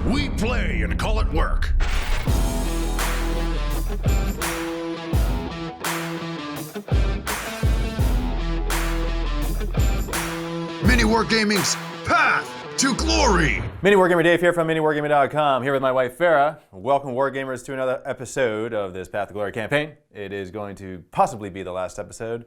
We play and call it work. MiniWarGaming's path to glory. MiniWarGamer Dave here from MiniWarGaming.com, here with my wife Farah. Welcome Wargamers to another episode of this Path to Glory campaign. It is going to possibly be the last episode.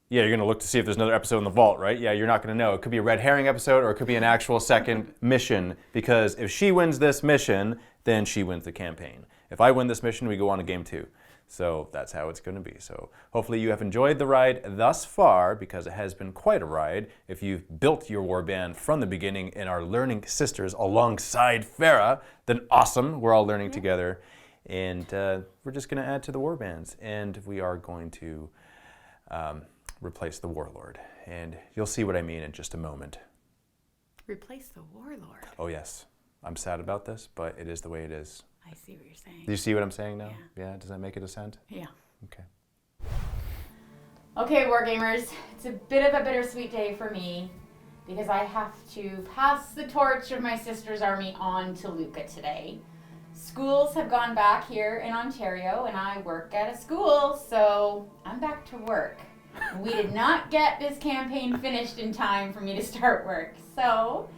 Yeah, you're going to look to see if there's another episode in the vault, right? Yeah, you're not going to know. It could be a red herring episode or it could be an actual second mission, because if she wins this mission, then she wins the campaign. If I win this mission, we go on to game 2. So that's how it's going to be. So hopefully you have enjoyed the ride thus far, because it has been quite a ride. If you've built your warband from the beginning and are learning sisters alongside Farah, then awesome. We're all learning together. And we're just going to add to the warbands. And we are going to replace the warlord. And you'll see what I mean in just a moment. Replace the warlord? Oh yes. I'm sad about this, but it is the way it is. I see what you're saying. Do you see what I'm saying now? Yeah. Does that make it a sense? Yeah. Okay. Okay, Wargamers. It's a bit of a bittersweet day for me because I have to pass the torch of my sister's army on to Luca today. Schools have gone back here in Ontario and I work at a school, so I'm back to work. We did not get this campaign finished in time for me to start work, so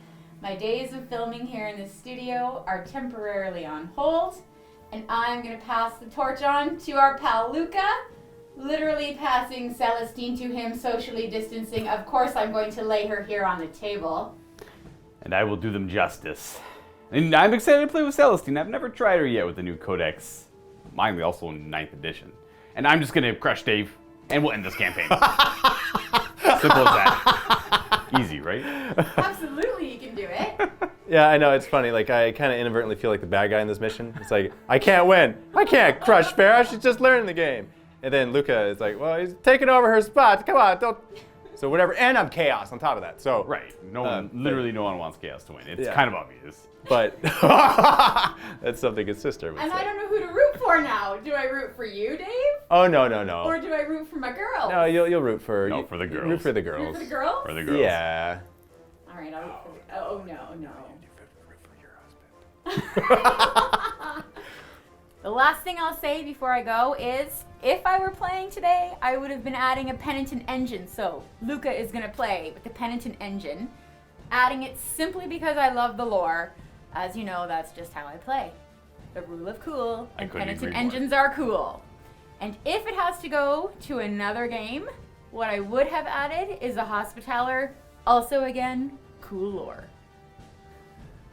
my days of filming here in the studio are temporarily on hold, and I'm going to pass the torch on to our pal Luca, literally passing Celestine to him, socially distancing. Of course, I'm going to lay her here on the table. And I will do them justice. And I'm excited to play with Celestine. I've never tried her yet with the new Codex. Mine also in 9th edition. And I'm just going to crush Dave, and we'll end this campaign. Simple as that. Easy, right? Absolutely, you can do it. Yeah, I know, it's funny. Like, I kind of inadvertently feel like the bad guy in this mission. It's like, I can't win. I can't crush Farah. She's just learning the game. And then Luca is like, well, he's taking over her spot. Come on, don't. So whatever. And I'm chaos on top of that. So Right. No one, literally no one wants Chaos to win. It's Yeah. kind of obvious. But that's something his sister would And say. I don't know who to root for now. Do I root for you, Dave? Oh, no. Or do I root for my girl? No, you'll root for... No, for the girls. Root for the Root girls. for the girls? For the girls. Yeah. All right, I'll root for the... Oh, no. Root for your husband. The last thing I'll say before I go is, if I were playing today, I would have been adding a penitent engine. So Luca is going to play with the penitent engine, adding it simply because I love the lore. As you know, that's just how I play. The rule of cool, and penitent engines are cool. And if it has to go to another game, what I would have added is a Hospitaller, also again, cool lore.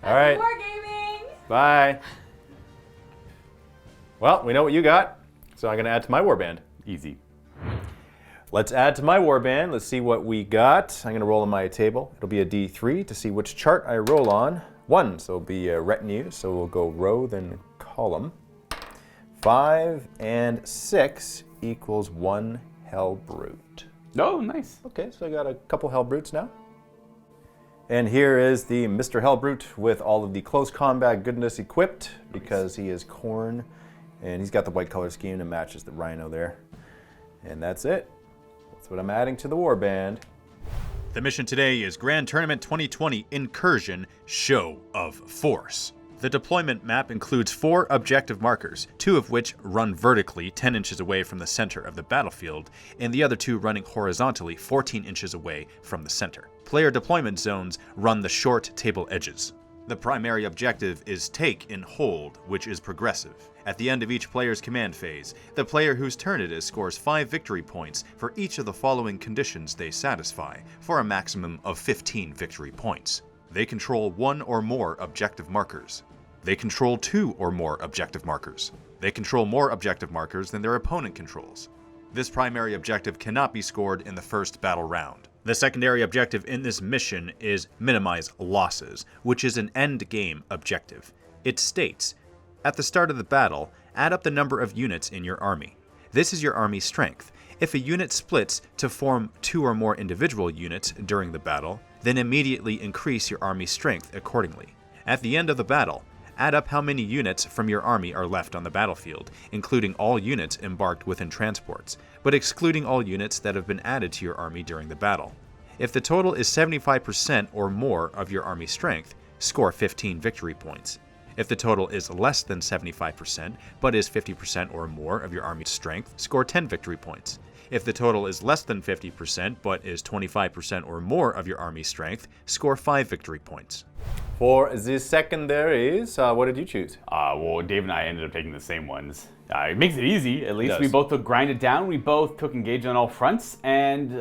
All right. Wargaming! Bye. Well, we know what you got, so I'm going to add to my warband. Easy. Let's add to my warband. Let's see what we got. I'm going to roll on my table. It'll be a D3 to see which chart I roll on. 1, so it'll be a retinue, so we'll go row, then column. 5 and 6 equals 1 Hell Brute. Oh, nice. Okay, so I got a couple Hell Brutes now. And here is the Mr. Hell Brute with all of the close combat goodness equipped, because he is Khorne, and he's got the white color scheme that matches the Rhino there. And that's it. That's what I'm adding to the warband. The mission today is Grand Tournament 2020 Incursion Show of Force. The deployment map includes 4 objective markers, 2 of which run vertically 10 inches away from the center of the battlefield, and the other 2 running horizontally 14 inches away from the center. Player deployment zones run the short table edges. The primary objective is take and hold, which is progressive. At the end of each player's command phase, the player whose turn it is scores 5 victory points for each of the following conditions they satisfy, for a maximum of 15 victory points. They control 1 or more objective markers. They control 2 or more objective markers. They control more objective markers than their opponent controls. This primary objective cannot be scored in the first battle round. The secondary objective in this mission is minimize losses, which is an end game objective. It states, at the start of the battle, add up the number of units in your army. This is your army's strength. If a unit splits to form 2 or more individual units during the battle, then immediately increase your army's strength accordingly. At the end of the battle, add up how many units from your army are left on the battlefield, including all units embarked within transports, but excluding all units that have been added to your army during the battle. If the total is 75% or more of your army's strength, score 15 victory points. If the total is less than 75%, but is 50% or more of your army's strength, score 10 victory points. If the total is less than 50%, but is 25% or more of your army's strength, score 5 victory points. For the secondaries, what did you choose? Well, Dave and I ended up taking the same ones. It makes it easy, at least. It We does. both took Grind It Down, we both took Engage on all fronts, and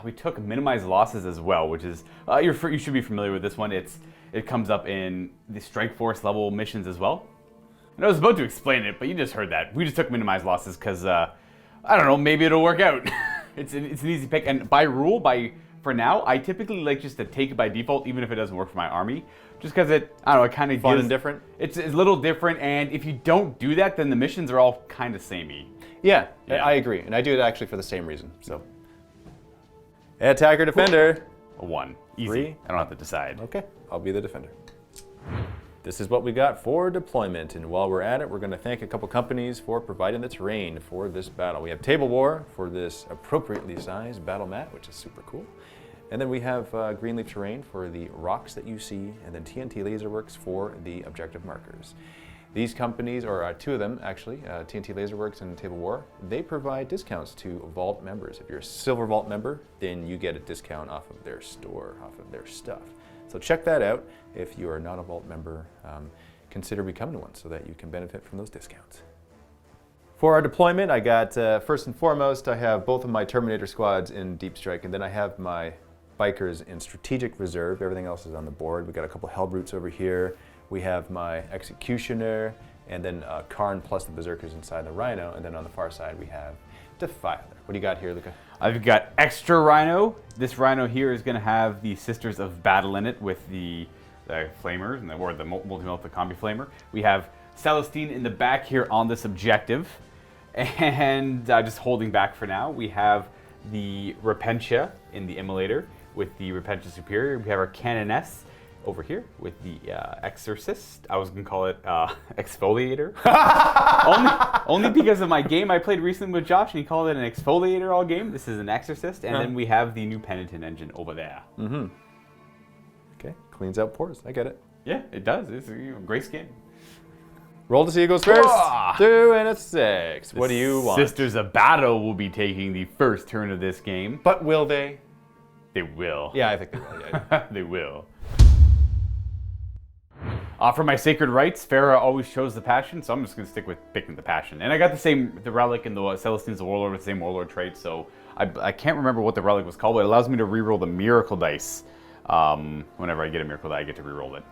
we took Minimize Losses as well, which is, you should be familiar with this one. It comes up in the Strike Force level missions as well. And I was about to explain it, but you just heard that. We just took Minimize Losses because, I don't know, maybe it'll work out. It's an easy pick, and by rule, for now, I typically like just to take it by default, even if it doesn't work for my army. Just because it kind of Fun and different? It's a little different, and if you don't do that, then the missions are all kind of samey. Yeah, Yeah. I agree. And I do it actually for the same reason. So, attacker, defender. A 1. Easy. 3. I don't have to decide. Okay, I'll be the defender. This is what we got for deployment, and while we're at it, we're going to thank a couple companies for providing the terrain for this battle. We have Table War for this appropriately sized battle mat, which is super cool. And then we have Greenleaf Terrain for the rocks that you see, and then TNT Laserworks for the objective markers. These companies, or two of them actually, TNT Laserworks and Table War, they provide discounts to Vault members. If you're a Silver Vault member, then you get a discount off of their store, off of their stuff. So check that out. If you are not a Vault member, consider becoming one so that you can benefit from those discounts. For our deployment, I got, first and foremost, I have both of my Terminator squads in Deep Strike, and then I have my Bikers in Strategic Reserve. Everything else is on the board. We got a couple Hellbrutes over here. We have my Executioner, and then Karn plus the Berserkers inside the Rhino, and then on the far side we have Defiler. What do you got here, Luca? I've got extra Rhino. This Rhino here is going to have the Sisters of Battle in it with the Flamers, or the Multi-Melta Combi Flamer. We have Celestine in the back here on this objective. And just holding back for now, we have the Repentia in the Immolator with the Repentia Superior. We have our Canoness over here with the Exorcist. I was going to call it Exfoliator. only because of my game I played recently with Josh, and he called it an Exfoliator all game. This is an Exorcist. And then we have the new Penitent engine over there. Mm-hmm. Okay, cleans out pores. I get it. Yeah, it does. It's a great skin. Roll to see who goes first. Ah! 2 and a 6. What do you want? Sisters of Battle will be taking the first turn of this game. But will they? They will. Yeah, I think they will. Yeah. They will. For my Sacred Rites, Farah always chose the Passion, so I'm just going to stick with picking the Passion. And I got the Relic and the Celestine's the Warlord with the same Warlord trait, so I can't remember what the Relic was called, but it allows me to reroll the Miracle Dice. Whenever I get a Miracle Die, I get to reroll it.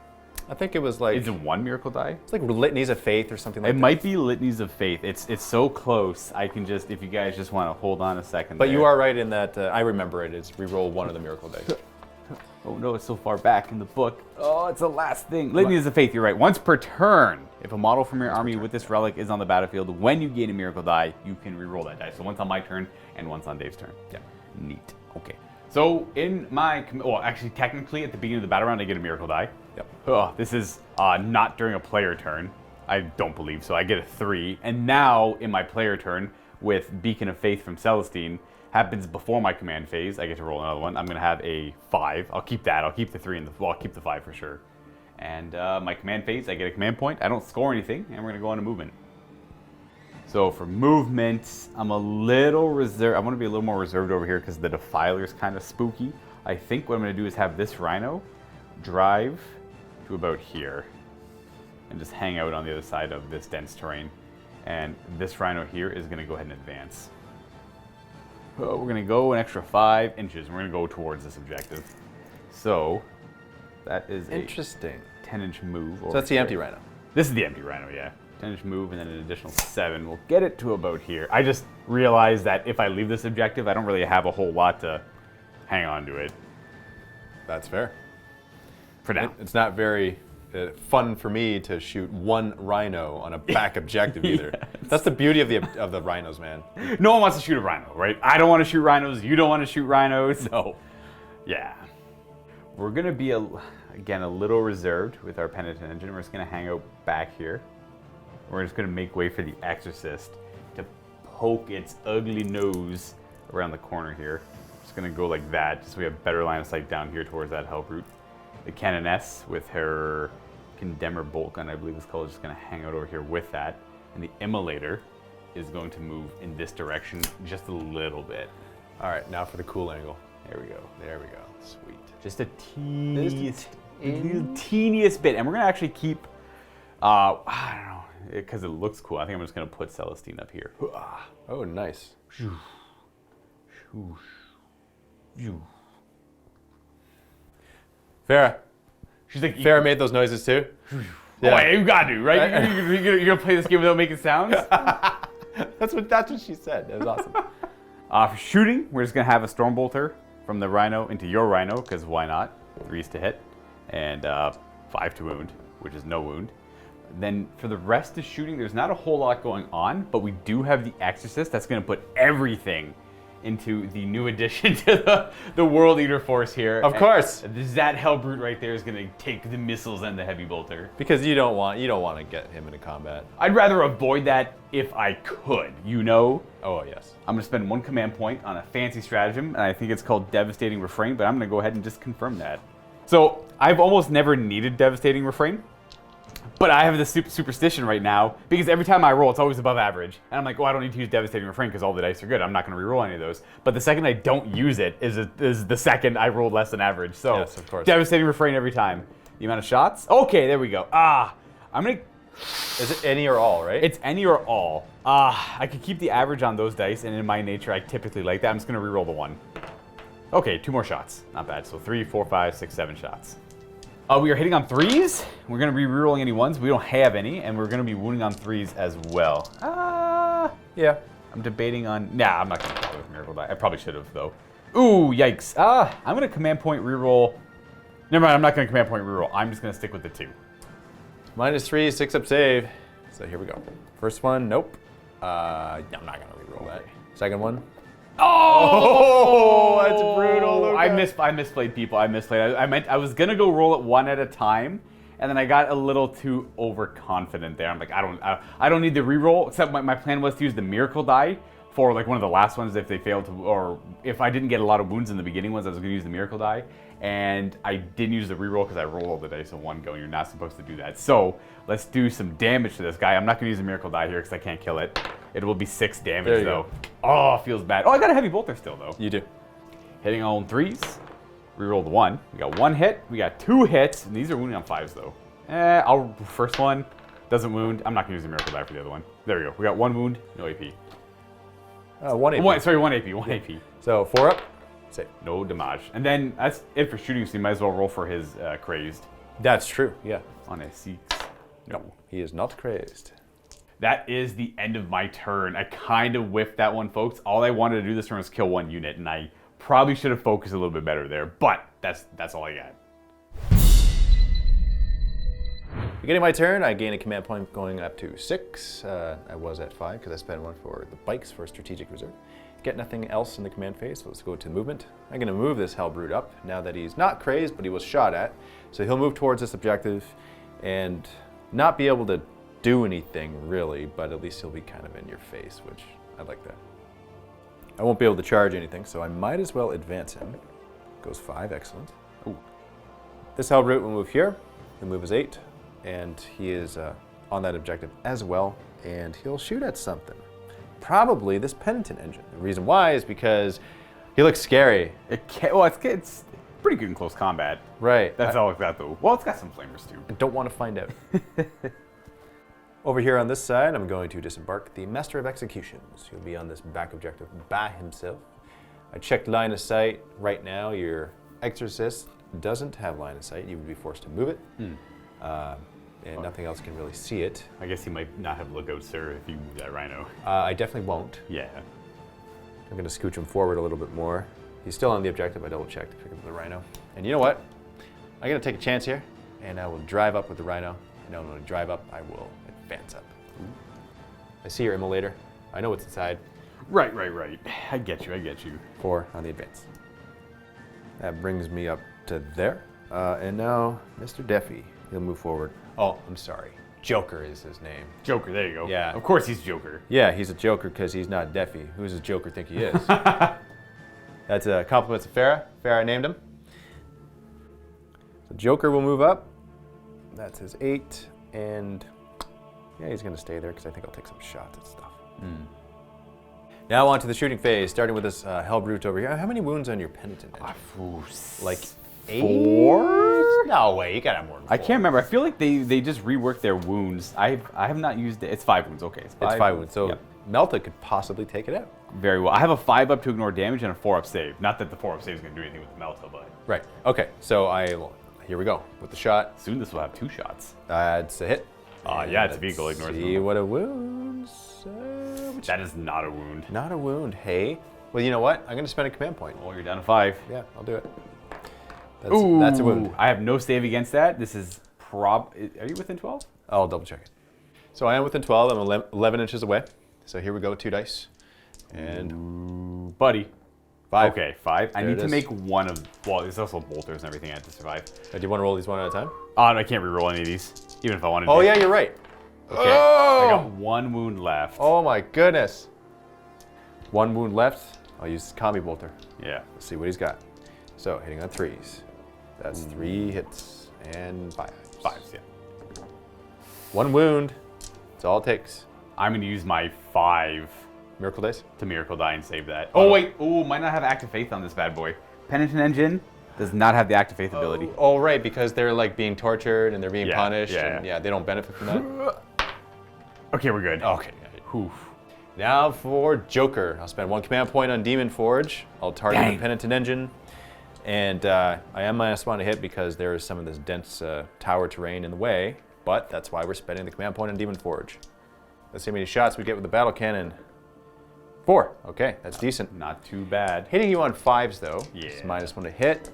I think it was like... Is it 1 Miracle Die? It's like Litanies of Faith or something like that. It might be Litanies of Faith. It's so close, I can just, if you guys just want to hold on a second But there. you are right in that, I remember it, it's reroll 1 of the Miracle Dice. Oh no, it's so far back in the book. Oh, it's the last thing. Litanies of Faith, you're right. Once per turn, if a model from your army with this relic is on the battlefield, when you gain a Miracle Die, you can reroll that die. So once on my turn and once on Dave's turn. Yeah. Neat. Okay. So in my, well, actually, technically at the beginning of the battle round, I get a Miracle Die. Yep. Oh, this is not during a player turn. I don't believe so. I get a 3. And now in my player turn with Beacon of Faith from Celestine, happens before my command phase. I get to roll another one. I'm going to have a 5. I'll keep that. I'll keep the 3 and well, I'll keep the 5 for sure. And my command phase, I get a command point. I don't score anything, and we're going to go on to movement. So for movement, I'm a little reserved. I want to be a little more reserved over here because the Defiler is kind of spooky. I think what I'm going to do is have this Rhino drive to about here and just hang out on the other side of this dense terrain. And this Rhino here is going to go ahead and advance. We're going to go an extra 5 inches. We're going to go towards this objective. So that is Interesting. a 10-inch move. So that's the empty Rhino. This is the empty Rhino, yeah. 10-inch move and then an additional 7. We'll get it to about here. I just realized that if I leave this objective, I don't really have a whole lot to hang on to it. That's fair. For now. It's not very fun for me to shoot 1 Rhino on a back objective either. Yes. That's the beauty of the Rhinos, man. No one wants to shoot a Rhino, right? I don't want to shoot Rhinos. You don't want to shoot Rhinos. No. Yeah. We're going to be, again, a little reserved with our Penitent engine. We're just going to hang out back here. We're just going to make way for the Exorcist to poke its ugly nose around the corner here. Just going to go like that, just so we have better line of sight down here towards that Hellbrute. The Canoness with her Condemner Bolt Gun, I believe it's called, is just going to hang out over here with that. And the Immolator is going to move in this direction just a little bit. All right, now for the cool angle. There we go. There we go. Sweet. Just a teeniest bit. And we're going to actually keep, I don't know, because it looks cool. I think I'm just going to put Celestine up here. Oh, nice. Farah. She's like, Farah made those noises too. yeah. Oh, you got to, right? You're going to play this game without making sounds? That's what she said. That was awesome. For shooting, we're just going to have a Stormbolter from the Rhino into your Rhino, because why not? 3s to hit, and 5 to wound, which is no wound. Then for the rest of shooting, there's not a whole lot going on, but we do have the Exorcist that's going to put everything into the new addition to the World Eater force here. Of course. That Hellbrute right there is going to take the missiles and the heavy bolter. Because you don't want to get him into combat. I'd rather avoid that if I could, you know? Oh, yes. I'm going to spend 1 command point on a fancy stratagem, and I think it's called Devastating Refrain, but I'm going to go ahead and just confirm that. So I've almost never needed Devastating Refrain, but I have this superstition right now, because every time I roll, it's always above average. And I'm like, oh, I don't need to use Devastating Refrain because all the dice are good. I'm not going to reroll any of those. But the second I don't use it is the second I rolled less than average. So yes, of course. Devastating Refrain every time. The amount of shots? Okay, there we go. I'm going to... Is it any or all, right? It's any or all. I could keep the average on those dice, and in my nature, I typically like that. I'm just going to reroll the 1. Okay, 2 more shots. Not bad. So 3, 4, 5, 6, 7 shots. We are hitting on 3s. We're going to be rerolling any 1s. We don't have any, and we're going to be wounding on 3s as well. Yeah. I'm debating on... Nah, I'm not going to bother with Miracle Die. I probably should have, though. Ooh, yikes. I'm going to command point reroll. Never mind, I'm not going to command point reroll. I'm just going to stick with the 2. -3, 6-up save. So here we go. First one, nope. I'm not going to reroll that. Second one. Oh, that's brutal, Luca. I misplayed, people. I misplayed. I was gonna go roll it 1 at a time, and then I got a little too overconfident there. I'm like, I don't need the reroll. Except my plan was to use the miracle die for like one of the last ones if they failed to, or if I didn't get a lot of wounds in the beginning ones, I was gonna use the miracle die. And I didn't use the reroll because I rolled all the dice in one go. You're not supposed to do that. So let's do some damage to this guy. I'm not gonna use the miracle die here because I can't kill it. It will be 6 damage though. Oh, feels bad. Oh, I got a heavy bolter still though. You do. Hitting on 3s. Rerolled 1. We got 1 hit. We got 2 hits. And these are wounding on 5s though. First one doesn't wound. I'm not gonna use the miracle die for the other one. There we go. We got 1 wound, no AP. 1 AP. 1 AP. 1 AP. So 4 up. Save. No damage. And then that's it for shooting, so you might as well roll for his crazed. That's true, yeah. On a 6. No, he is not crazed. That is the end of my turn. I kind of whiffed that one, folks. All I wanted to do this turn was kill 1 unit, and I probably should have focused a little bit better there, but that's all I got. Beginning my turn, I gain a command point going up to 6. I was at 5 because I spent 1 for the bikes for strategic reserve. Get nothing else in the command phase, so let's go to movement. I'm going to move this Hellbrute up now that he's not crazed, but he was shot at. So he'll move towards this objective and not be able to do anything really, but at least he'll be kind of in your face, which I like that. I won't be able to charge anything, so I might as well advance him. Goes 5, excellent. Ooh. This Hellbrute will move here. He'll move his 8, and he is on that objective as well, and he'll shoot at something. Probably this Penitent Engine. The reason why is because he looks scary. It's pretty good in close combat. Right. That's all it's got though. Well, it's got some flamers too. I don't want to find out. Over here on this side, I'm going to disembark the Master of Executions. He'll be on this back objective by himself. I checked line of sight. Right now, your Exorcist doesn't have line of sight. You would be forced to move it. And nothing else can really see it. I guess he might not have lookout, sir, if you move that Rhino. I definitely won't. Yeah. I'm going to scooch him forward a little bit more. He's still on the objective. I double checked to pick up the Rhino. And you know what? I'm going to take a chance here, and I will drive up with the Rhino. And when I drive up, I will advance up. Ooh. I see your Immolator. I know what's inside. Right. I get you. 4 on the advance. That brings me up to there. And now, Mr. Deffy. He'll move forward. Oh, I'm sorry. Joker is his name. Joker, there you go. Yeah. Of course he's Joker. Yeah, he's a Joker because he's not Deffy. Who does Joker think he is? That's a compliment to Farah. Farah named him. So Joker will move up. That's his 8, and yeah, he's gonna stay there because I think I'll take some shots and stuff. Now on to the shooting phase, starting with this Hellbrute over here. How many wounds on your penitent engine? Like 8? 4? No way, you gotta have more than 4. I can't remember. I feel like they just reworked their wounds. I have not used it. It's 5 wounds. Okay, it's 5 wounds. So yep. Melta could possibly take it out. Very well. I have a 5 up to ignore damage and a 4 up save. Not that the 4 up save is going to do anything with Melta, but Right. Okay. So here we go with the shot. soon this will have 2 shots. It's a hit. Yeah, it's a vehicle. Ignores See them. what a wound. That is not a wound. Not a wound. Hey. Well, you know what? I'm gonna spend a command point. Oh, you're down to 5. Yeah, I'll do it. That's a wound. I have no save against that. This is are you within 12? I'll double check it. So I am within 12. I'm 11 inches away. So here we go. 2 dice. And Buddy. 5. Okay, 5. I There need it to is. make one of. Well, there's also bolters and everything I have to survive. Do you want to roll these one at a time? Oh, no, I can't reroll any of these, even if I wanted to. Oh yeah, you're right. Okay. Oh! I got 1 wound left. Oh my goodness. 1 wound left. I'll use Kami Bolter. Yeah. Let's see what he's got. So hitting on 3s. That's 3 hits and 5s. 5s, yeah. 1 wound. That's all it takes. I'm gonna use my 5 Miracle dice. to Miracle Die and save that. Oh wait, might not have Active Faith on this bad boy. Penitent Engine does not have the Active Faith ability. Oh right, because they're like being tortured and they're being Yeah, punished. yeah. And yeah, they don't benefit from that. Okay, we're good. Okay. Oof. Now for Joker. I'll spend 1 command point on Demon Forge. I'll target Dang. the Penitent Engine. And I am -1 to hit because there is some of this dense tower terrain in the way. But that's why we're spending the command point on Demon Forge. Let's see how many shots we get with the battle cannon. 4. Okay, that's decent. Not too bad. Hitting you on 5s though. Yeah. It's -1 to hit.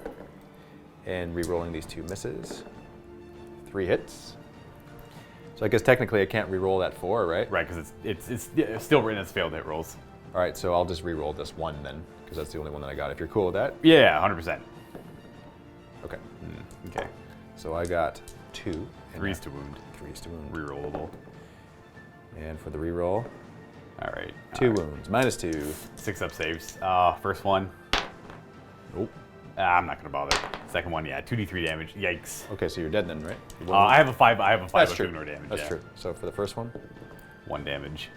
And re-rolling these 2 misses. 3 hits. So I guess technically I can't re-roll that 4, right? Right, because it's still written as failed hit rolls. All right, so I'll just re-roll this 1 then, because that's the only one that I got. If you're cool with that. Yeah, 100%. Okay. Okay. So I got 2. and 3s to wound. 3s to wound. Rerollable. And for the re-roll, All right. 2 wounds. -2. 6 up saves. First one. Nope. I'm not gonna bother. Second one, yeah, 2d3 damage. Yikes. Okay, so you're dead then, right? I have a 5. I have a 5 That's up true. to ignore damage. That's yeah. true. So for the first one, 1 damage.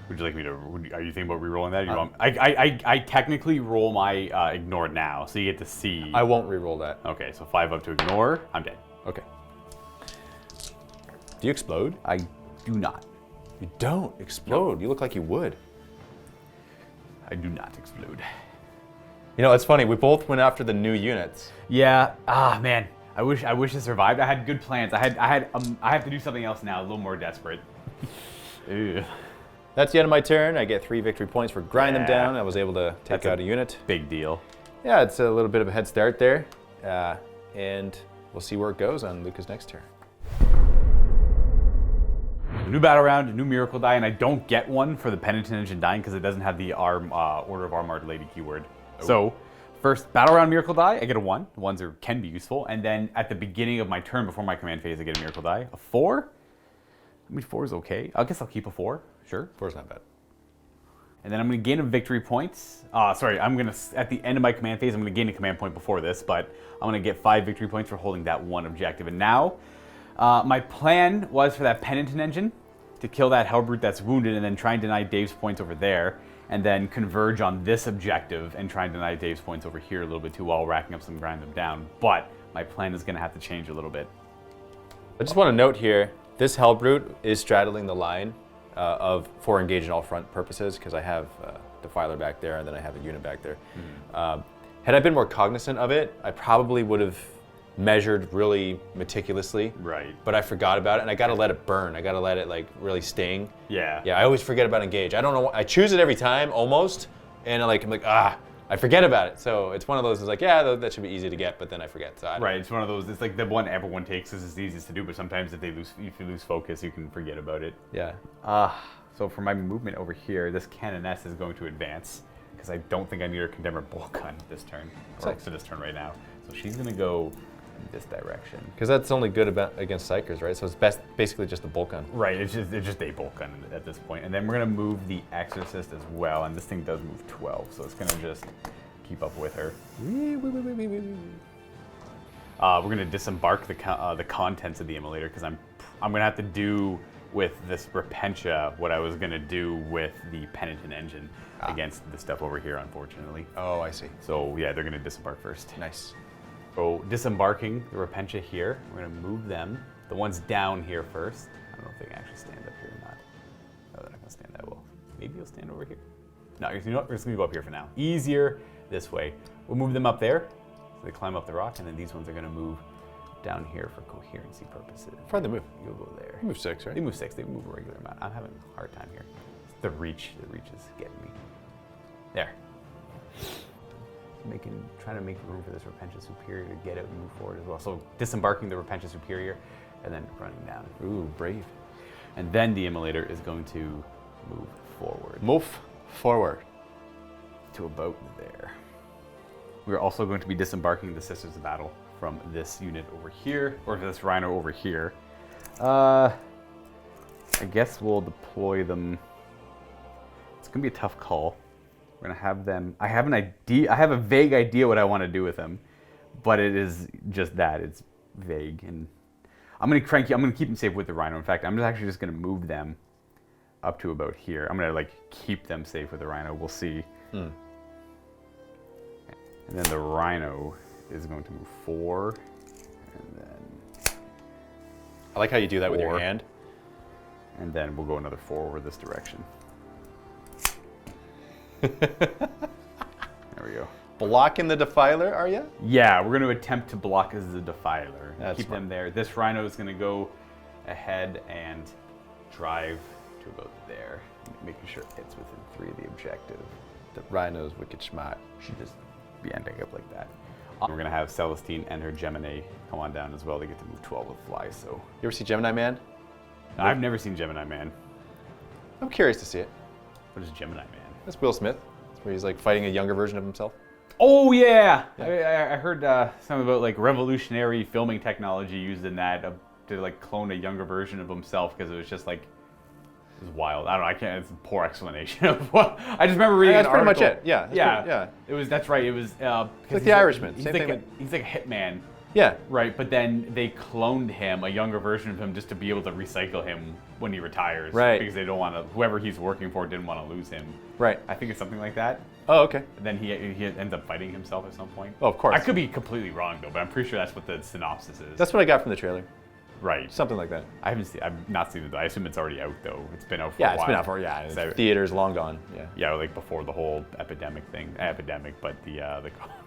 Would you like me to? Are you thinking about re-rolling that? Or you want, I technically roll my ignore now, so you get to see. I won't re-roll that. Okay, so 5 up to ignore. I'm dead. Okay. Do you explode? I do not. You don't explode. You look like you would. I do not explode. You know, it's funny. We both went after the new units. Yeah. Man. I wish I survived. I had good plans. I have to do something else now. A little more desperate. Ew. That's the end of my turn. I get 3 victory points for grind them Yeah. down. I was able to take That's out a unit. Big deal. Yeah, it's a little bit of a head start there. And we'll see where it goes on Luca's next turn. New battle round, new miracle die, and I don't get one for the Penitent Engine dying because it doesn't have the Order of Armored Lady keyword. So, first battle round miracle die, I get a 1. The 1s can be useful, and then at the beginning of my turn before my command phase, I get a miracle die. A 4. I mean, 4 is okay. I guess I'll keep a 4. Sure. 4's not bad. And then I'm going to gain a victory points. Sorry, I'm going to, at the end of my command phase, I'm going to gain a command point before this, but I'm going to get 5 victory points for holding that 1 objective. And now, my plan was for that Penitent Engine to kill that Hellbrute that's wounded and then try and deny Dave's points over there, and then converge on this objective and try and deny Dave's points over here a little bit too while racking up some grind them down. But my plan is going to have to change a little bit. I just want to note here, this Hellbrute is straddling the line for engage in all front purposes, because I have Defiler back there and then I have a unit back there. Had I been more cognizant of it, I probably would have measured really meticulously. Right. But I forgot about it, and I gotta let it burn. I gotta let it like really sting. Yeah. Yeah, I always forget about engage. I don't know. I choose it every time, almost, and I'm like, I forget about it. So it's one of those. It's like, yeah, that should be easy to get, but then I forget. So Right, it's one of those. It's like the one everyone takes because it's the easiest to do. But sometimes if you lose focus, you can forget about it. Yeah. So for my movement over here, this Canoness is going to advance because I don't think I need her Condemner Bolt Gun this turn, or for this turn right now. So she's gonna go in this direction. Because that's only good against Psychers, right? So it's basically just a bolt gun. Right, it's just a bolt gun at this point. And then we're gonna move the Exorcist as well, and this thing does move 12, so it's gonna just keep up with her. We're gonna disembark the contents of the immolator because I'm gonna have to do with this Repentia what I was gonna do with the Penitent engine against the stuff over here, unfortunately. Oh, I see. So yeah, they're gonna disembark first. Nice. So disembarking the Repentia here, we're gonna move them. The ones down here first. I don't know if they can actually stand up here or not. No, they're not gonna stand that well. Maybe you'll stand over here. No, you know what? We're just gonna go up here for now. Easier this way. We'll move them up there. So they climb up the rock, and then these ones are gonna move down here for coherency purposes. Where'd they move? You'll go there. Move 6, right? They move 6. They move a regular amount. I'm having a hard time here. It's the reach. The reach is getting me. There. Trying to make room for this Repentia Superior to get out and move forward as well. So disembarking the Repentia Superior and then running down. Ooh, brave. And then the immolator is going to move forward. Move forward. To about there. We're also going to be disembarking the Sisters of Battle from this unit over here, or this Rhino over here. I guess we'll deploy them. It's gonna be a tough call. We're gonna have them. I have an idea. I have a vague idea what I want to do with them, but it is just that it's vague. And I'm gonna keep them safe with the Rhino. In fact, I'm actually just gonna move them up to about here. I'm gonna like keep them safe with the Rhino. We'll see. And then the Rhino is going to move 4, and then I like how you do that with your 4. hand. And then we'll go another 4 over this direction. There we go. Blocking the Defiler, are you? Yeah, we're going to attempt to block as the Defiler. That's Keep smart. them there. This Rhino is going to go ahead and drive to about there, making sure it hits within 3 of the objective. The Rhino's wicked smart. She just be ending up like that. We're going to have Celestine and her Gemini come on down as well. They get to move 12 with fly, so. You ever see Gemini Man? I've never seen Gemini Man. I'm curious to see it. What is Gemini Man? That's Will Smith. It's where he's like fighting a younger version of himself. Oh yeah, I heard something about like revolutionary filming technology used in that to like clone a younger version of himself because it was just like it was wild. I don't know. I can't. It's a poor explanation of what. I just remember reading. That's an pretty much article. it. Yeah. Yeah. It was. That's right. It was. Like he's the Irishman. He's Same like thing. he's like a hitman. Yeah. Right, but then they cloned him, a younger version of him, just to be able to recycle him when he retires. Right. Because they don't want to. Whoever he's working for didn't want to lose him. Right. I think it's something like that. Oh, okay. And then he ends up fighting himself at some point. Oh, of course. I could be completely wrong though, but I'm pretty sure that's what the synopsis is. That's what I got from the trailer. right. Something like that. I've not seen it. I assume it's already out though. It's been out for a Yeah, while. it's been out for theaters long gone. Yeah. Yeah, like before the whole epidemic thing. Epidemic, but the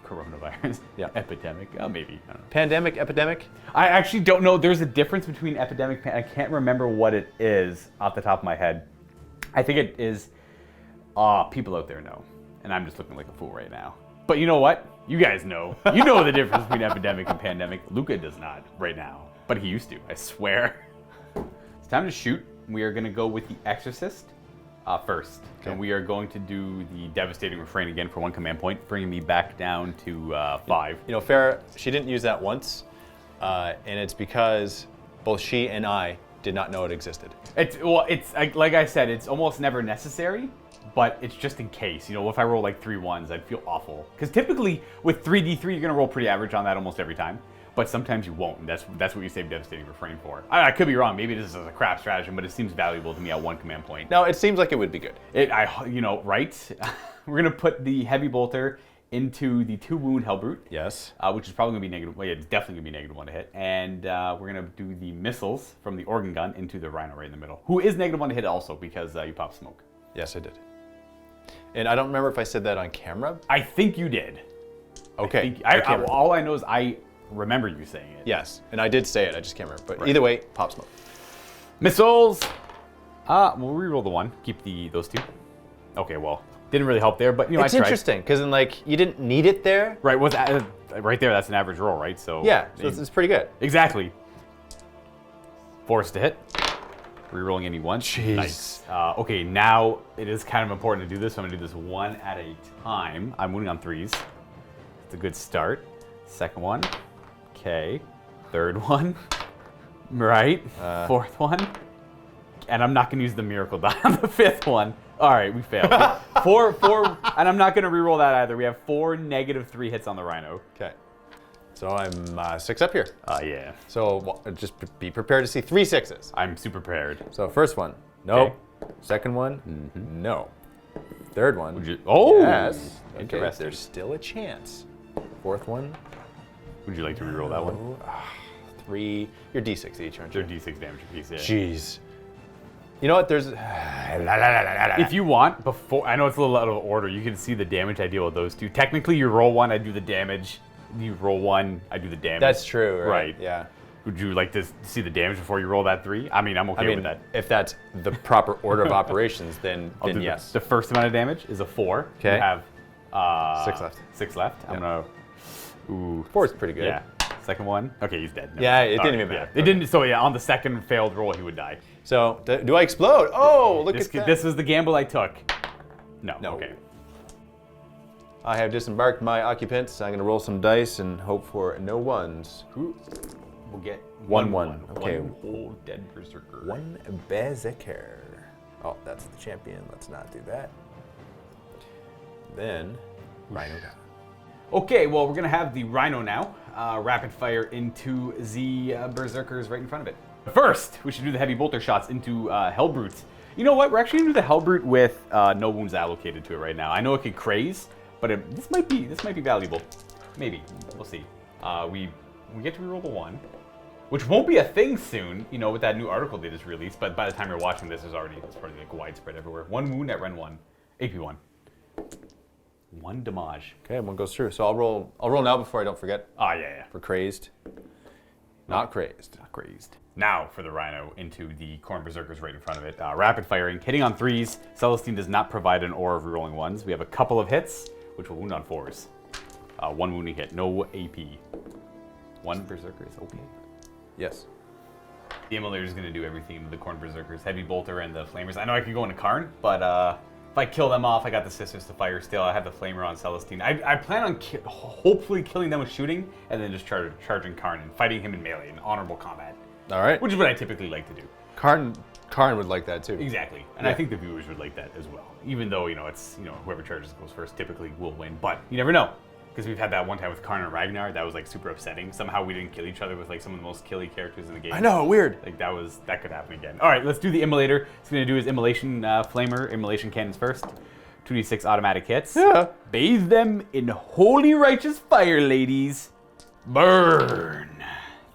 coronavirus. Yeah. Epidemic. Maybe. I don't know. Pandemic, epidemic. I actually don't know. There's a difference between epidemic. I can't remember what it is off the top of my head. I think it is. People out there know, and I'm just looking like a fool right now. But you know what? You guys know. You know the difference between epidemic and pandemic. Luca does not right now, but he used to. I swear. It's time to shoot. We are going to go with the Exorcist first, Okay. and we are going to do the Devastating Refrain again for 1 command point, bringing me back down to 5. You know, Farah, she didn't use that once, and it's because both she and I did not know it existed. It's like I said, it's almost never necessary, but it's just in case. You know, if I roll like 3 1s, I'd feel awful. Because typically with 3d3, you're gonna roll pretty average on that almost every time. But sometimes you won't, and that's what you save Devastating Refrain for. I could be wrong. Maybe this is a crap stratagem, but it seems valuable to me at 1 command point. No, it seems like it would be good. Right? We're gonna put the Heavy Bolter into the 2 wound Hellbrute. Yes. Which is probably going to be negative. Well, yeah, it's definitely going to be -1 to hit. And we're going to do the missiles from the organ gun into the Rhino right in the middle, who is -1 to hit also because you pop smoke. Yes, I did. And I don't remember if I said that on camera. I think you did. Okay. All I know is I remember you saying it. Yes, and I did say it. I just can't remember. But either way, pop smoke. Missiles. We'll reroll the 1. Keep those 2. Okay, well, didn't really help there, but you know, It's I tried. interesting because you didn't need it there. Right, right there. That's an average roll, right? So Yeah, so it's pretty good. Exactly. Force to hit. Rerolling any 1. Jeez. Nice. Okay, now it is kind of important to do this. So I'm gonna do this 1 at a time. I'm moving on 3s. It's a good start. Second 1. Okay. Third 1. Right. 4th 1. And I'm not gonna use the miracle die on the 5th one. All right, we failed. 4, and I'm not gonna reroll that either. We have 4 -3 hits on the Rhino. Okay. So I'm 6 up here. Yeah. So just be prepared to see 3 6s. I'm super prepared. So first one, no. Okay. Second one, no. Third one, Would you? Oh, yes. Okay, interesting. there's still a chance. Fourth one, Would you like to reroll that one? 3. You're D6 each, aren't you? They're D6 damage apiece. Yeah. Jeez. You know what? There's. If you want, before I know it's a little out of order, you can see the damage I deal with those two. Technically, you roll one, I do the damage. You roll one, I do the damage. That's true, right? Right. Yeah. Would you like to see the damage before you roll that 3? I mean, I'm okay with that. if that's the proper order of operations, then I'll do yes. The first amount of damage is a 4. Okay. You have 6 left. 6 left. I'm gonna. Ooh. 4 is pretty good. Yeah. Second one. Okay, he's dead. Never Yeah, mind. it All didn't right, even matter. Yeah. It didn't. So yeah, on the second failed roll, he would die. So do I explode? Oh, look This, at that. this was the gamble I took. No. No. Okay. I have disembarked my occupants. I'm going to roll some dice and hope for no ones. Ooh. We'll get 1-1. Okay. One old dead berserker. 1 berserker. Oh, that's the champion. Let's not do that. Then, Rhino. Okay, well, we're going to have the Rhino now. Rapid fire into the berserkers right in front of it. First, we should do the heavy bolter shots into Hellbrute. You know what? We're actually going to do the Hellbrute with no wounds allocated to it right now. I know it could craze, but this might be valuable. Maybe. We'll see. We get to reroll the 1, which won't be a thing soon, you know, with that new article they just released. But by the time you're watching this, it's probably like widespread everywhere. 1 wound at Ren 1, AP 1. 1 damage. Okay, 1 goes through. So I'll roll now before I don't forget. Ah, yeah. For crazed. Not crazed. Not crazed. Now for the Rhino into the Corn Berserkers right in front of it. Rapid firing, hitting on 3s. Celestine does not provide an aura of rerolling 1s. We have a couple of hits, which will wound on 4s. 1 wounding hit, no AP. 1 Berserker is okay. Yes. The Immolator is going to do everything to the Corn Berserkers. Heavy Bolter and the Flamers. I know I could go into Karn, but if I kill them off, I got the Sisters to fire still. I have the Flamer on Celestine. I plan on hopefully killing them with shooting and then just charging Karn and fighting him in melee in honorable combat. All right. Which is what I typically like to do. Karn would like that too. Exactly. And I think the viewers would like that as well. Even though, it's, whoever charges goes first typically will win. But you never know. Because we've had that one time with Karn and Ragnar, that was like super upsetting. Somehow we didn't kill each other with like some of the most killy characters in the game. I know, weird. Like that could happen again. All right, let's do the Immolator. It's going to do his Immolation Flamer, Immolation Cannons first. 2d6 automatic hits. Yeah. Bathe them in holy righteous fire, ladies. Burn.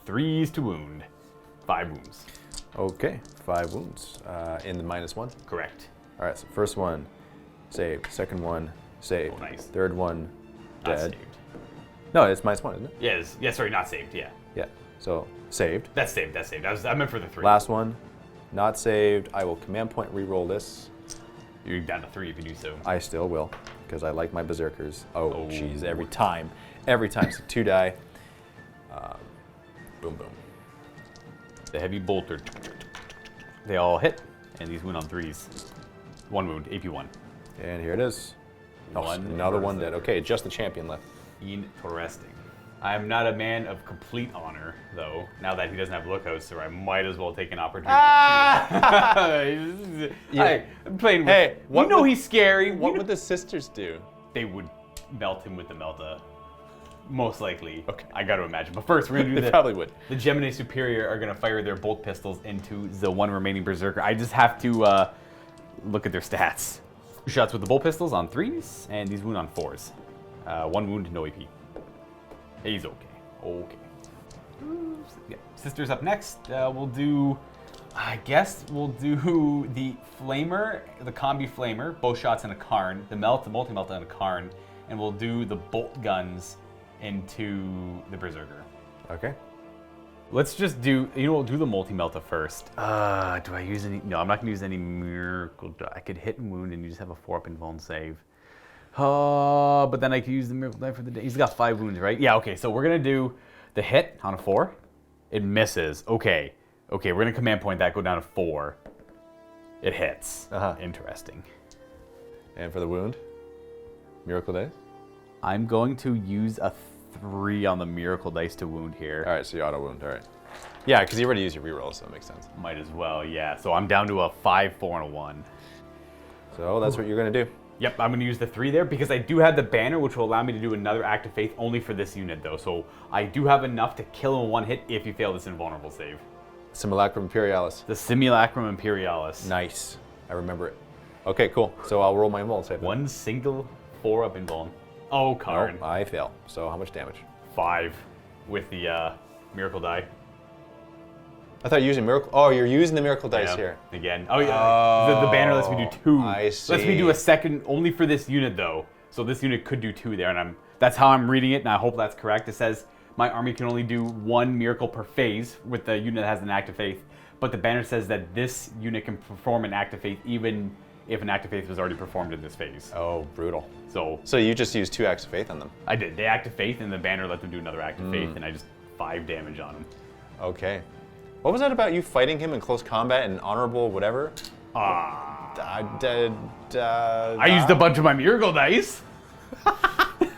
3s to wound. 5 wounds. Okay, 5 wounds in the -1. Correct. All right, so first one, saved. Second one, saved. Oh, nice. Third one, Not dead. saved. No, it's -1, isn't it? Yes. Yeah, sorry, not saved. Yeah. Yeah. So saved. That's saved. That's saved. I meant for the 3. Last one, not saved. I will command point re-roll this. You're down to 3 if you do so. I still will, because I like my berserkers. Oh, Oh. jeez, every time. So 2 die. Boom, boom. The heavy bolter. They all hit, and these wound on 3s. 1 wound, AP 1. And here it is. Oh, One another one dead. berserker. Okay, just the champion left. Interesting. I am not a man of complete honor, though, now that he doesn't have lookouts, so I might as well take an opportunity. I'm playing with Hey, what would- he's scary. What would the sisters do? They would melt him with the Melta. Most likely. Okay. I got to imagine. But first, we're going to do They probably would. The Gemini Superior are going to fire their bolt pistols into the 1 remaining Berserker. I just have to look at their stats. 2 shots with the bolt pistols on 3s, and these wound on 4s. 1 wound, no AP. He's okay. Okay. Yeah. Sisters up next. I guess we'll do the Flamer, the Combi Flamer, both shots in a Karn, the multi-melt in a Karn, and we'll do the bolt guns into the Berserker. Okay. Let's just do, we'll do the multi-melta first. Do I use any? No, I'm not gonna use any miracle die. I could hit and wound and you just have a 4-up invuln save. But then I could use the miracle die for the day. He's got 5 wounds, right? Yeah, okay, so we're gonna do the hit on a 4. It misses, okay. Okay, we're gonna command point that, go down to 4. It hits, Interesting. And for the wound, miracle dice. I'm going to use a 3 on the miracle dice to wound here. All right, so you auto wound. All right. Yeah, because you already used your reroll, so that makes sense. Might as well, yeah. So I'm down to a 5, 4, and a 1. So that's what you're gonna do. Yep, I'm going to use the 3 there because I do have the banner, which will allow me to do another Act of Faith only for this unit, though. So I do have enough to kill him in 1 hit if you fail this invulnerable save. Simulacrum Imperialis. The Simulacrum Imperialis. Nice. I remember it. Okay, cool. So I'll roll my invuln save. 1 single 4-up invuln. Oh, Karn. No, I fail. So how much damage? 5 with the Miracle Die. I thought you were using Miracle. Oh, you're using the Miracle Dice here. Again. Oh, yeah. The banner lets me do 2. I see. Lets me do a second only for this unit, though. So this unit could do 2 there, and that's how I'm reading it, and I hope that's correct. It says my army can only do 1 miracle per phase with the unit that has an Act of Faith, but the banner says that this unit can perform an Act of Faith even if an Act of Faith was already performed in this phase. Oh, brutal. So you just used 2 Acts of Faith on them. I did. The Act of Faith, and the banner let them do another Act of Faith, and I just 5 damage on him. Okay. What was that about you fighting him in close combat and honorable whatever? I I used a bunch of my Miracle Dice.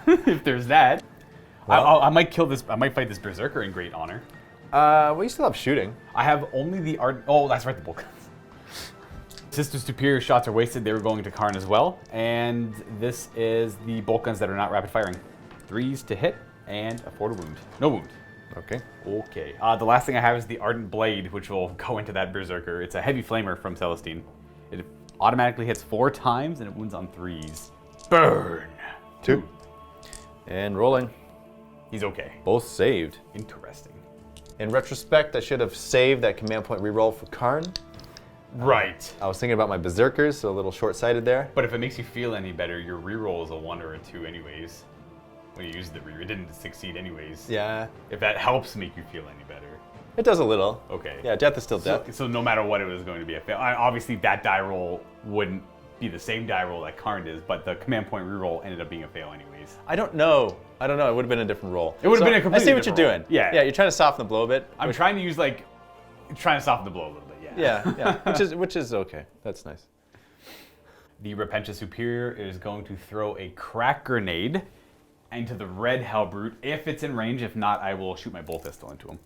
If there's that. Well, I might kill this. I might fight this Berserker in great honor. Well, you still have shooting. I have only the art. Oh, that's right, the book. Sister's Superior shots are wasted. They were going to Karn as well. And this is the bolt guns that are not rapid firing. 3s to hit and a 4 to wound. No wound. Okay. Okay. The last thing I have is the Ardent Blade, which will go into that Berserker. It's a heavy flamer from Celestine. It automatically hits 4 times and it wounds on 3s. Burn. 2. And rolling. He's okay. Both saved. Interesting. In retrospect, I should have saved that command point reroll for Karn. Right. I was thinking about my Berserkers, so a little short-sighted there. But if it makes you feel any better, your reroll is a 1 or a 2 anyways. When you used the reroll, it didn't succeed anyways. Yeah. If that helps make you feel any better. It does a little. Okay. Yeah, death is still death. So no matter what, it was going to be a fail. Obviously, that die roll wouldn't be the same die roll that Karn is, but the command point reroll ended up being a fail anyways. I don't know. It would have been a different roll. It would have been a completely I see what you're different doing. roll. Yeah. Yeah, you're trying to soften the blow a bit. I'm trying to use trying to soften the blow a little bit. Yeah. Yeah. which is okay. That's nice. The Repentia Superior is going to throw a crack grenade into the red Hellbrute if it's in range. If not, I will shoot my bolt pistol into him.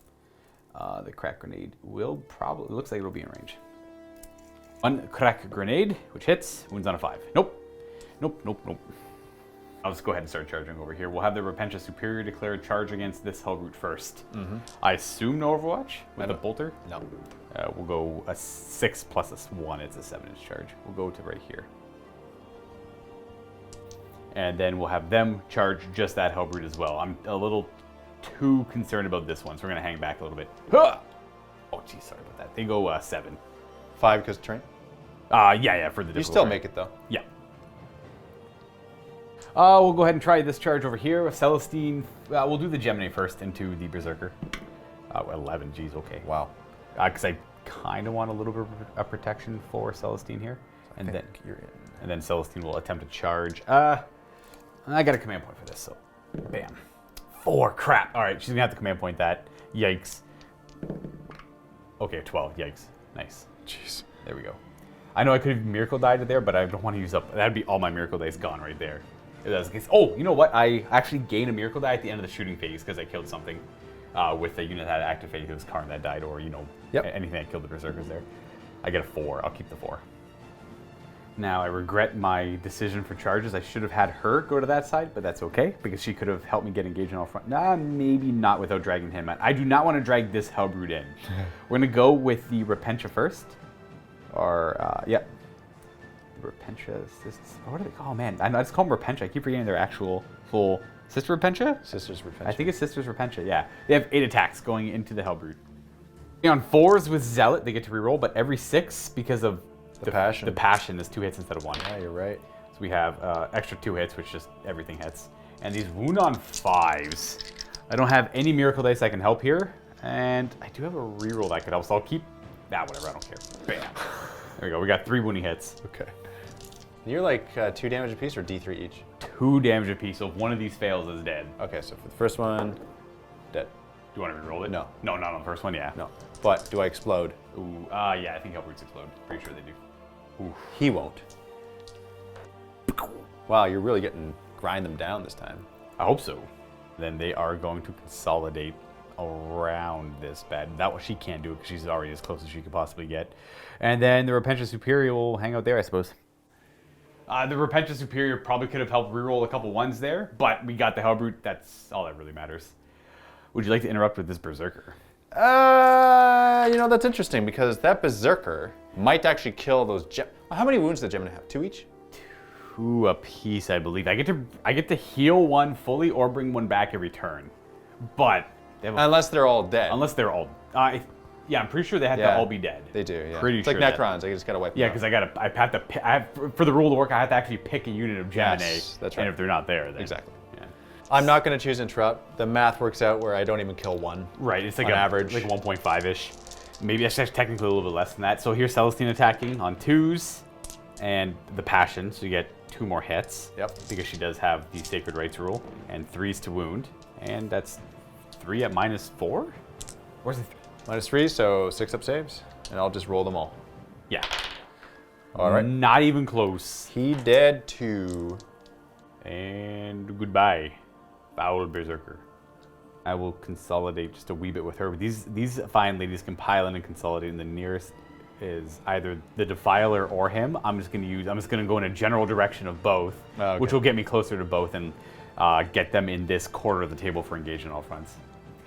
The crack grenade will probably, looks like it'll be in range. 1 crack grenade, which hits, wounds on a 5. Nope. I'll just go ahead and start charging over here. We'll have the Repentia Superior declare a charge against this Hellbrute first. I assume no Overwatch with the bolter. No. We'll go a 6 plus a 1. It's a 7-inch charge. We'll go to right here. And then we'll have them charge just that Hellbrute as well. I'm a little too concerned about this one, so we're going to hang back a little bit. Oh, geez, sorry about that. They go 7. 5 because terrain? Yeah, for the You still make it, though. Yeah. We'll go ahead and try this charge over here with Celestine. We'll do the Gemini first into the Berserker. 11, geez, okay. Wow. Because I kind of want a little bit of protection for Celestine here. And then you're in. And then Celestine will attempt to charge. I got a command point for this, so bam. 4, crap. All right, she's gonna have to command point that. Yikes. Okay, 12, yikes. Nice. Jeez. There we go. I know I could have Miracle Died there, but I don't want to use up, that'd be all my Miracle Dice gone right there. If that's the case. Oh, you know what? I actually gained a Miracle Die at the end of the shooting phase because I killed something with the unit that had Active Faith. It was Karn that died, or, anything that killed the Berserkers there. I get a 4, I'll keep the 4. Now, I regret my decision for charges. I should have had her go to that side, but that's okay, because she could have helped me get engaged in all front. Maybe not without dragging him out. I do not want to drag this Hellbrute in. We're going to go with the Repentia first. Or, yep. Repentia, what are they called? Oh, man, I just call them Repentia. I keep forgetting their actual full... Sister Repentia? Sister's Repentia. I think it's Sister's Repentia, yeah. They have 8 attacks going into the Hellbrute. On 4s with Zealot, they get to reroll, but every 6, because of the passion. The passion is 2 hits instead of 1. Yeah, you're right. So we have extra 2 hits, which just everything hits. And these wound on 5s. I don't have any Miracle Dice that can help here. And I do have a reroll that could help, so I'll keep... whatever, I don't care. Bam. There we go, we got 3 wounding hits. Okay. You're like 2 damage apiece or D3 each? 2 damage apiece, so if one of these fails, is dead. Okay, so for the first one, dead. Do you want to reroll it? No. No, not on the first one, yeah. No. But do I explode? Ooh, yeah, I think Hellbrutes explode. Pretty sure they do. Ooh. He won't. Wow, you're really grind them down this time. I hope so. Then they are going to consolidate around this bed. That what she can't do because she's already as close as she could possibly get. And then the Repentia Superior will hang out there, I suppose. The Repentia Superior probably could have helped reroll a couple ones there, but we got the Hellbrute. That's all that really matters. Would you like to interrupt with this Berserker? That's interesting because that Berserker might actually kill those How many wounds does Gemini have? 2 each? 2 apiece, I believe. I get to heal one fully or bring one back every turn. But they have Unless they're all dead. unless they're all yeah, I'm pretty sure they have to all be dead. They do, yeah. Pretty it's sure like that- Necrons, I just gotta wipe them Yeah, out. because I have for the rule to work, I have to actually pick a unit of Gemini. Yes, that's right. And if they're not there, then Exactly. Yeah. I'm not gonna choose Interrupt. The math works out where I don't even kill one. Right, it's like on an average. like 1.5-ish. Maybe it's actually technically a little bit less than that. So here's Celestine attacking on 2s and the Passion, so you get 2 more hits. Yep. Because she does have the Sacred Rites rule, and 3s to wound, and that's 3 at -4. Where's the? -3, so 6 up saves, and I'll just roll them all. Yeah. All right. Not even close. He dead too. And goodbye, foul Berserker. I will consolidate just a wee bit with her. But these fine ladies can pile in and consolidate, and the nearest is either the Defiler or him. I'm just gonna go in a general direction of both, Okay. which will get me closer to both and get them in this quarter of the table for engage on all fronts.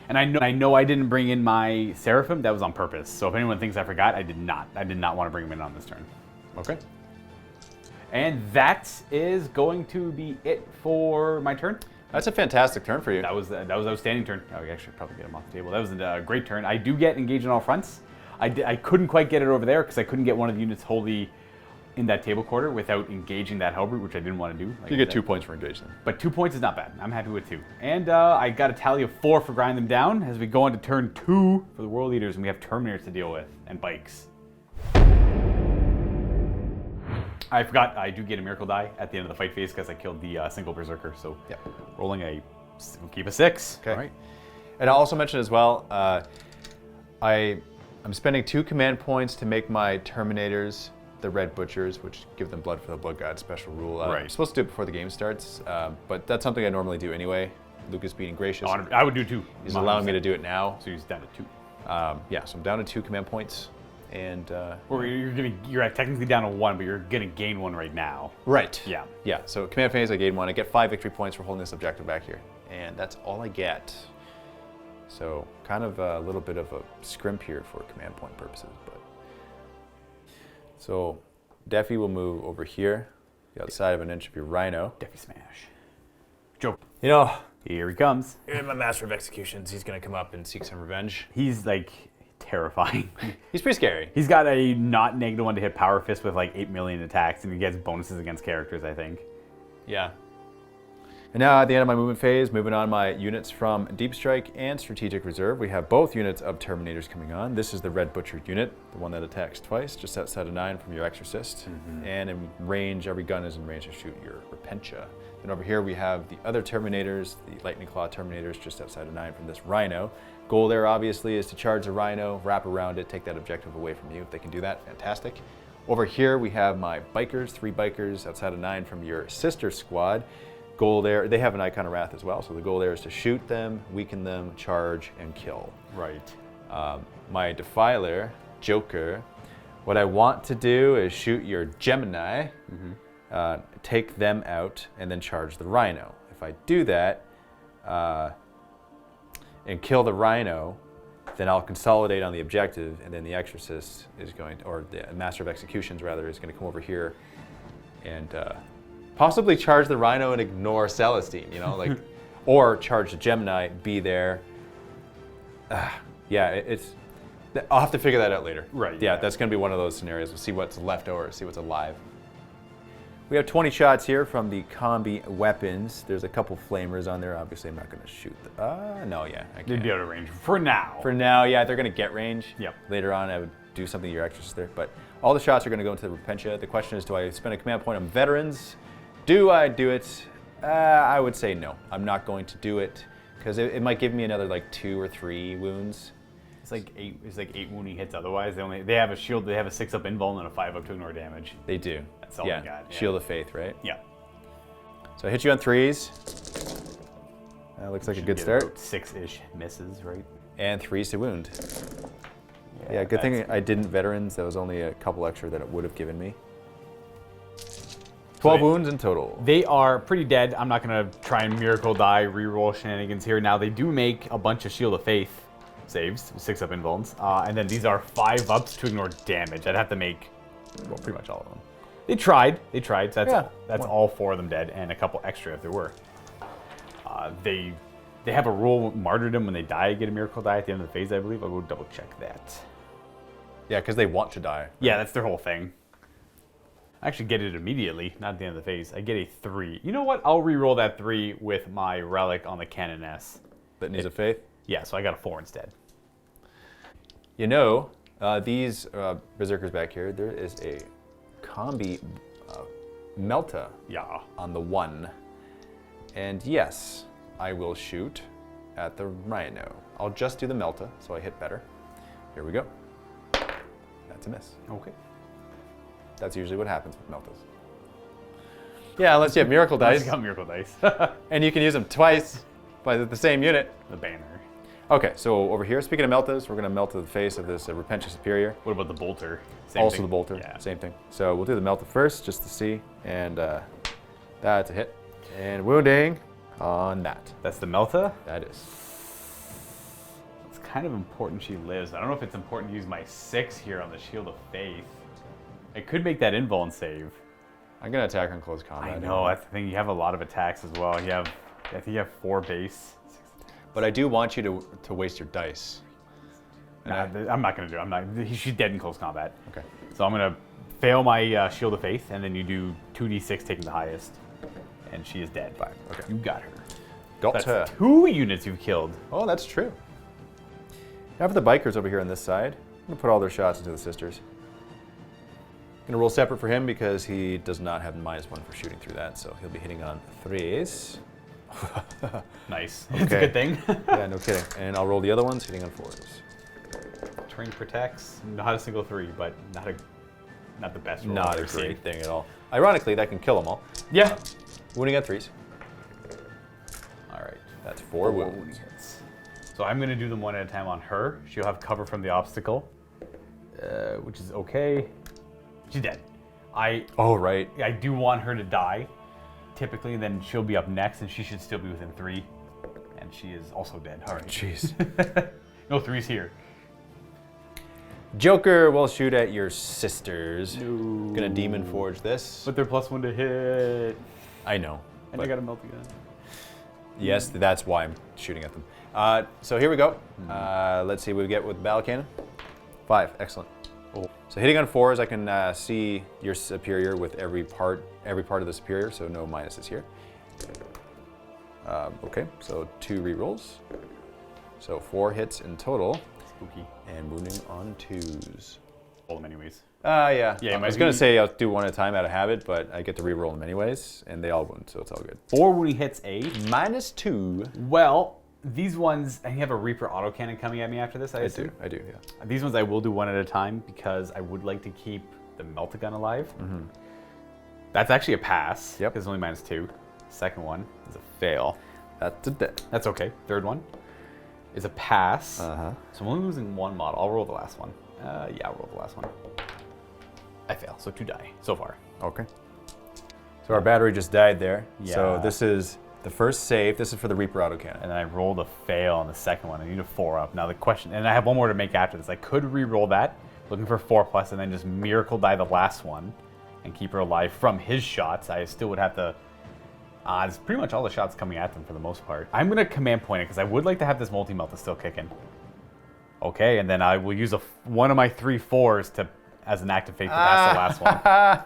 And I know I didn't bring in my Seraphim. That was on purpose. So if anyone thinks I forgot, I did not. I did not want to bring him in on this turn. Okay. And that is going to be it for my turn. That's a fantastic turn for you. That was outstanding turn. Oh, we actually probably get him off the table. That was a great turn. I do get engaged on all fronts. I couldn't quite get it over there because I couldn't get one of the units wholly in that table quarter without engaging that Hellbrute, which I didn't want to do. Like You I get said. 2 points for engaging. But 2 points is not bad. I'm happy with 2. And I got a tally of 4 for grind them down as we go into turn 2 for the World Leaders, and we have Terminators to deal with and bikes. I forgot I do get a Miracle Die at the end of the fight phase because I killed the single Berserker. So Yeah. rolling we'll keep a 6. Okay. All right. And I'll also mention as well, I'm spending 2 command points to make my Terminators the Red Butchers, which give them blood for the Blood God special rule. I'm Right. supposed to do it before the game starts, but that's something I normally do anyway. Lucas being gracious. I would do 2. He's allowing me to do it now. So he's down to 2. Yeah, so I'm down to 2 command points. And Or you're technically down to 1, but you're gonna gain 1 right now. right. Yeah. Yeah, so command phase, I gain 1. I get 5 victory points for holding this objective back here. And that's all I get. So kind of a little bit of a scrimp here for command point purposes. But so Defi will move over here, the outside of an inch of your Rhino. Defi smash. Joke. Here he comes. In my Master of Executions, he's going to come up and seek some revenge. He's like terrifying. He's pretty scary. He's got a not -1 to hit Power Fist with like 8 million attacks, and he gets bonuses against characters, I think. Yeah. And now at the end of my movement phase, moving on my units from Deep Strike and Strategic Reserve, we have both units of Terminators coming on. This is the Red Butcher unit, the one that attacks twice, just outside of 9 from your Exorcist. And in range, every gun is in range to shoot your Repentia. Then over here we have the other Terminators, the Lightning Claw Terminators, just outside of 9 from this Rhino. Goal there obviously is to charge the Rhino, wrap around it, take that objective away from you. If they can do that, fantastic. Over here we have my Bikers, 3 Bikers outside of 9 from your sister squad. Goal there, they have an Icon of Wrath as well, so the goal there is to shoot them, weaken them, charge, and kill. Right. My Defiler, Joker, what I want to do is shoot your Gemini, take them out, and then charge the Rhino. If I do that and kill the Rhino, then I'll consolidate on the objective, and then the Exorcist is going to, or the Master of Executions rather, is going to come over here and possibly charge the Rhino and ignore Celestine, like, or charge the Gemini, be there. Yeah, I'll have to figure that out later. Right, Yeah, yeah. that's going to be one of those scenarios. We'll see what's left over, see what's alive. We have 20 shots here from the combi weapons. There's a couple flamers on there. Obviously, I'm not going to shoot. No, yeah, I They'd can't. be out of range for now. For now, yeah, they're going to get range. Yep. Later on, I would do something to your Exorcist there. But all the shots are going to go into the Repentia. The question is, do I spend a command point on veterans? Do I do it? I would say no. I'm not going to do it because it might give me another like 2 or 3 wounds. It's like 8. It's like 8 wounding hits. Otherwise, they have a shield. They have a 6-up invuln and a 5-up to ignore damage. They do. That's all yeah. they got, yeah. Shield of Faith, right? Yeah. So I hit you on 3s. That looks like a good Get start. about 6-ish misses, right? And 3s to wound. Yeah, good thing I didn't veterans. That was only a couple extra that it would have given me. 12 wounds in total. They are pretty dead. I'm not going to try and miracle die, reroll shenanigans here. Now, they do make a bunch of Shield of Faith saves, 6 up invulns. And then these are 5 ups to ignore damage. I'd have to make, well, pretty much all of them. They tried. So that's all 4 of them dead, and a couple extra if there were. They have a rule, martyrdom, when they die, get a miracle die at the end of the phase, I believe. I'll go double check that. Yeah, because they want to die. Yeah, that's their whole thing. I actually get it immediately, not at the end of the phase. I get a 3. You know what? I'll re-roll that 3 with my relic on the Canoness. That needs a faith? Yeah, so I got a 4 instead. You know, these berserkers back here, there is a combi Melta on the 1. And yes, I will shoot at the Rhino. I'll just do the Melta, so I hit better. Here we go. That's a miss. Okay. That's usually what happens with Meltas. Yeah, unless you have Miracle Dice. You got Miracle Dice. And you can use them twice by the same unit. The banner. Okay, so over here, speaking of Meltas, we're going to melt to the face of this Repentia Superior. What about the Bolter? Same Also thing? the Bolter, Yeah. same thing. So we'll do the Melta first, just to see. And that's a hit. And wounding on that. That's the Melta? That is. It's kind of important she lives. I don't know if it's important to use my 6 here on the Shield of Faith. I could make that invuln save. I'm going to attack her in close combat. I know, that's the thing. You have a lot of attacks as well. I think you have 4 base. But I do want you to waste your dice. Nah, I'm not going to do it. She's dead in close combat. Okay. So I'm going to fail my Shield of Faith, and then you do 2d6 taking the highest. And she is dead. 5. Okay. You got her. Got That's her. 2 units you've killed. Oh, that's true. Now for the bikers over here on this side, I'm going to put all their shots into the sisters. Going to roll separate for him because he does not have -1 for shooting through that, so he'll be hitting on 3s. Nice. Okay. It's a good thing. Yeah, no kidding. And I'll roll the other ones, hitting on 4s. Train protects. Not a single 3, but not the best roll Not I've a ever seen. great thing at all. Ironically, that can kill them all. Yeah. Wounding on 3s. All right. That's 4 wounds. hits. So I'm going to do them one at a time on her. She'll have cover from the obstacle, which is okay. She's dead. Oh, right. I do want her to die, typically, and then she'll be up next, and she should still be within 3. And she is also dead. All right. Jeez. No 3s here. Joker will shoot at your sisters. Gonna Demon Forge this. But they're +1 to hit. I know. And I got a melt again. Yes, that's why I'm shooting at them. So here we go. Let's see what we get with Battle Cannon. 5, excellent. Oh. So hitting on 4s, I can see your superior with every part of the superior, so no minuses here. Okay, so 2 rerolls. So 4 hits in total. Spooky. And wounding on 2s. Roll them anyways. Yeah. Yeah, I was gonna say I'll do one at a time out of habit, but I get to reroll them anyways, and they all wound, so it's all good. 4 wounding hits, A. -2. Well, these ones, I have a Reaper autocannon coming at me after this, I assume. I do, yeah. These ones I will do one at a time because I would like to keep the Meltagun alive. Mm-hmm. That's actually a pass. Yep. Because it's only -2. Second one is a fail. That's a dead. That's okay. Third one is a pass. Uh-huh. So I'm only losing 1 model. I'll roll the last one. Yeah, I'll roll the last one. I fail, so 2 die so far. Okay. So our battery just died there. Yeah. So this is the first save. This is for the Reaper autocannon. And then I rolled a fail on the second one. I need a 4 up. Now the question, and I have one more to make after this. I could re-roll that, looking for 4+, and then just miracle die the last one and keep her alive from his shots. I still would have to. It's pretty much all the shots coming at them for the most part. I'm gonna command point it because I would like to have this multi-melt still kicking. Okay, and then I will use one of my 3 4s as an act of faith to pass the last one.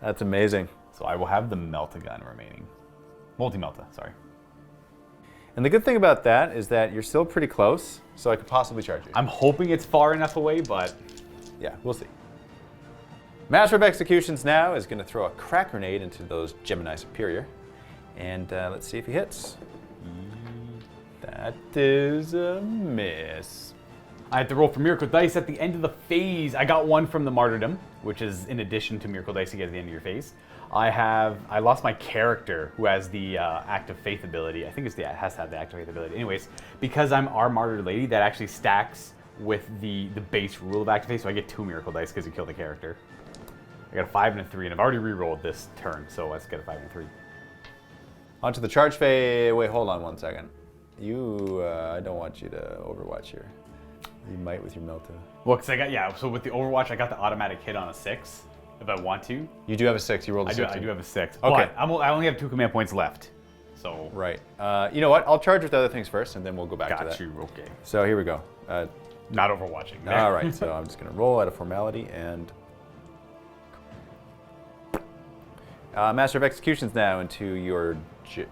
That's amazing. So I will have the Meltagun remaining. Multi-Melta, sorry. And the good thing about that is that you're still pretty close, so I could possibly charge you. I'm hoping it's far enough away, but Yeah, we'll see. Master of Executions now is going to throw a crack grenade into those Gemini Superior. And let's see if he hits. That is a miss. I have to roll for Miracle Dice at the end of the phase. I got 1 from the Martyrdom, which is in addition to Miracle Dice you get at the end of your phase. I lost my character who has the Act of Faith ability. I think it has to have the Act of Faith ability. Anyways, because I'm our Martyr Lady, that actually stacks with the base rule of Act of Faith, so I get 2 Miracle Dice because you kill the character. I got a 5 and a 3, and I've already re-rolled this turn, so let's get a 5 and a 3. Onto the charge phase. Wait, hold on 1 second. I don't want you to overwatch here. You might with your Melta. Well, because so with the Overwatch, I got the automatic hit on a 6, if I want to. You do have a 6. You rolled a 6. I do have a 6. Okay. But I only have 2 command points left. So. Right. You know what? I'll charge with the other things first, and then we'll go back to that. Got you. Okay. So here we go. Not overwatching. All right. So I'm just going to roll out of formality and... Master of Executions now into your... See,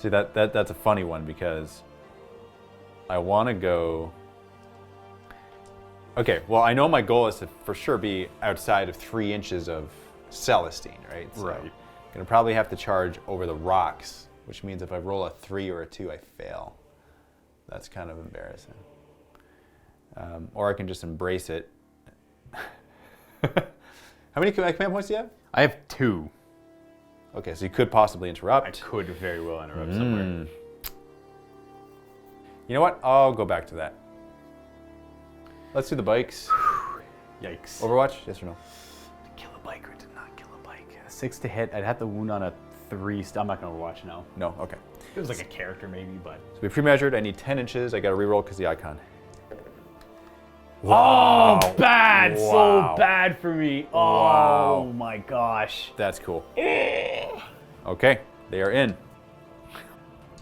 that's a funny one because I want to go... Okay, well, I know my goal is to for sure be outside of 3 inches of Celestine, right? So Right. I'm going to probably have to charge over the rocks, which means if I roll a 3 or a 2, I fail. That's kind of embarrassing. Or I can just embrace it. How many command points do you have? I have 2. Okay, so you could possibly interrupt. I could very well interrupt somewhere. You know what? I'll go back to that. Let's do the bikes. Yikes. Overwatch, yes or no? To kill a bike or to not kill a bike? 6 to hit. I'd have to wound on a 3. I'm not going to Overwatch now. No, okay. It was like a character maybe, but... So we pre-measured. I need 10 inches. I got to reroll because the icon. Oh, bad! Wow. So bad for me. Oh Wow. my gosh. That's cool. Okay, they are in.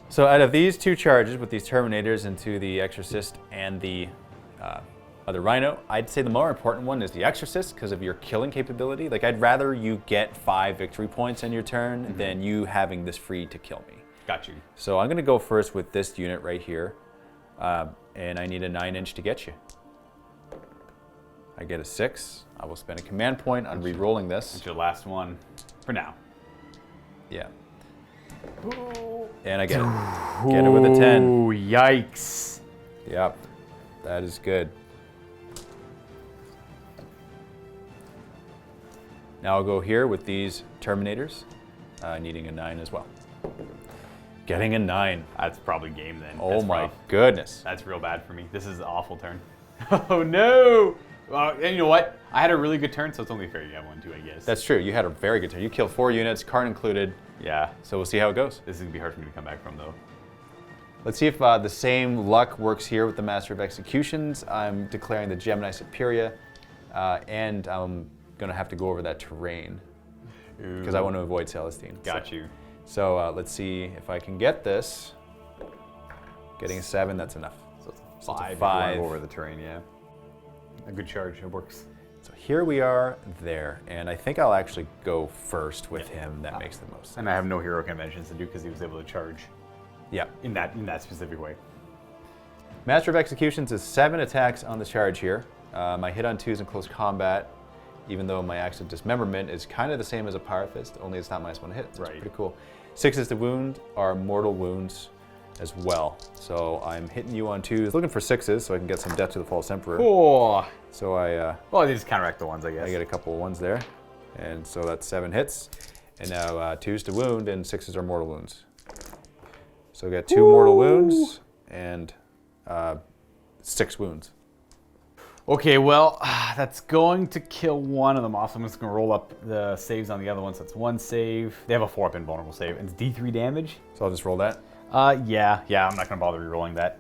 So out of these 2 charges with these Terminators into the Exorcist and the other Rhino, I'd say the more important one is the Exorcist because of your killing capability. Like, I'd rather you get 5 victory points in your turn than you having this free to kill me. Got you. So I'm going to go first with this unit right here, and I need a 9-inch to get you. I get a 6. I will spend a command point on re-rolling this. That's your last one for now. Yeah. And I get it. Get it with a 10. Ooh, yikes. Yep. That is good. Now I'll go here with these Terminators, needing a 9 as well. Getting a 9. That's probably game then. Oh That's my rough. goodness. That's real bad for me. This is an awful turn. Oh no! And you know what? I had a really good turn, so it's only fair you have one too, I guess. That's true. You had a very good turn. You killed 4 units, card included. Yeah. So we'll see how it goes. This is going to be hard for me to come back from, though. Let's see if the same luck works here with the Master of Executions. I'm declaring the Gemini Superior, and I'm going to have to go over that terrain because I want to avoid Celestine. Got you. So let's see if I can get this. Getting a 7, that's enough. So it's a So it's a 5. if you 5. wanna go over the terrain, yeah. A good charge. It works. So here we are there, and I think I'll actually go first with him. That makes the most sense. And I have no hero conventions to do because he was able to charge Yeah. in that specific way. Master of Executions is 7 attacks on the charge here. My hit on 2s in close combat, even though my axe of dismemberment is kind of the same as a Power Fist, only it's not -1 hit. So Right. It's pretty cool. 6s to wound are mortal wounds as well. So I'm hitting you on 2s, looking for 6s so I can get some Death to the False Emperor. Oh. So I Well, they just counteract the ones, I guess. get a couple of 1s there. And so that's 7 hits. And now 2s to wound and 6s are mortal wounds. So I got 2 mortal wounds and 6 wounds. Okay, well, that's going to kill one of them off. I'm just going to roll up the saves on the other ones. So that's 1 save. They have a 4-up invulnerable save. And it's D3 damage. So I'll just roll that. Yeah, I'm not going to bother re-rolling that.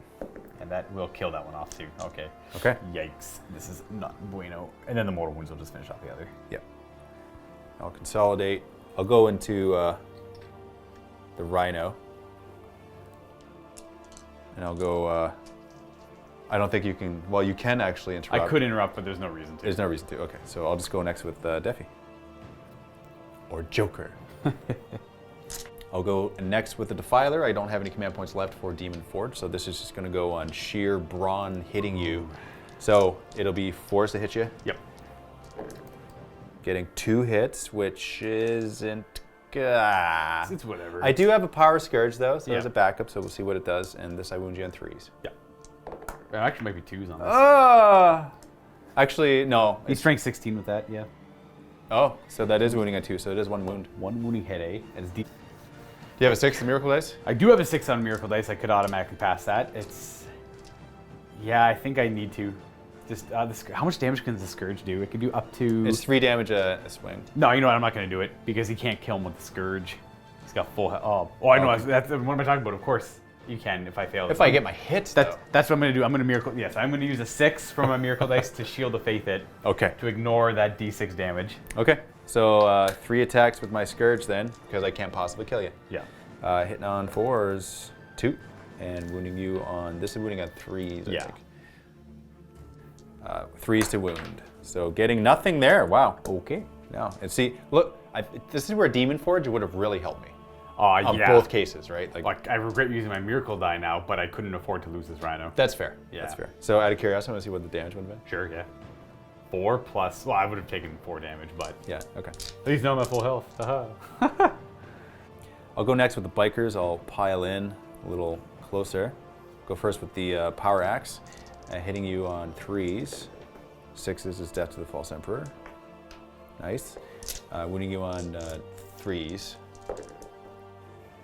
And that will kill that one off too. Okay. Okay. Yikes. This is not bueno. And then the mortal wounds will just finish off the other. Yep. I'll consolidate. I'll go into the Rhino. And I'll go, I don't think you can, well, you can actually interrupt. I could interrupt, but there's no reason to. There's no reason to. Okay, so I'll just go next with Defi. Or Joker. I'll go next with the Defiler. I don't have any command points left for Demon Forge, so this is just going to go on sheer brawn hitting you. So it'll be forced to hit you. Yep. Getting 2 hits, which isn't... It's whatever. I do have a Power Scourge, though, so Yeah. there's a backup, so we'll see what it does. And this I wound you on 3s. Yeah. There actually might be 2s on this. Actually, no. He's strength 16 with that, yeah. Oh, so that is wounding on 2, so it is 1 wound. 1 wounding hit, eh? And it's D. Do you have a 6 in Miracle Dice? I do have a 6 on Miracle Dice. I could automatically pass that. It's... Yeah, I think I need to. Just how much damage can the Scourge do? It can do up to... It's 3 damage a swing. No, you know what? I'm not going to do it because he can't kill him with the Scourge. He's got full health. Oh, I know. Okay. That's, what am I talking about? Of course, you can if I fail. If I get my hits, though. That's what I'm going to do. I'm going to Miracle... Yes, I'm going to use a 6 from my Miracle Dice to shield the Faith it. Okay. To ignore that D6 damage. Okay. So 3 attacks with my Scourge then, because I can't possibly kill you. Yeah. Hitting on 4s, 2. And wounding you on... This is wounding on 3s, I think. 3s to wound. So getting nothing there. Wow. Okay. No. And see, look, this is where Demon Forge would have really helped me. Yeah. Both cases, right? Like, I regret using my Miracle Die now, but I couldn't afford to lose this Rhino. That's fair. Yeah. That's fair. So out of curiosity, I want to see what the damage would have been. Sure, yeah. 4 plus... Well, I would have taken 4 damage, but... Yeah, okay. At least now I'm at full health. Haha. I'll go next with the Bikers. I'll pile in a little closer. Go first with the Power Axe. Hitting you on 3s. 6s is Death to the False Emperor. Nice. Wounding you on 3s.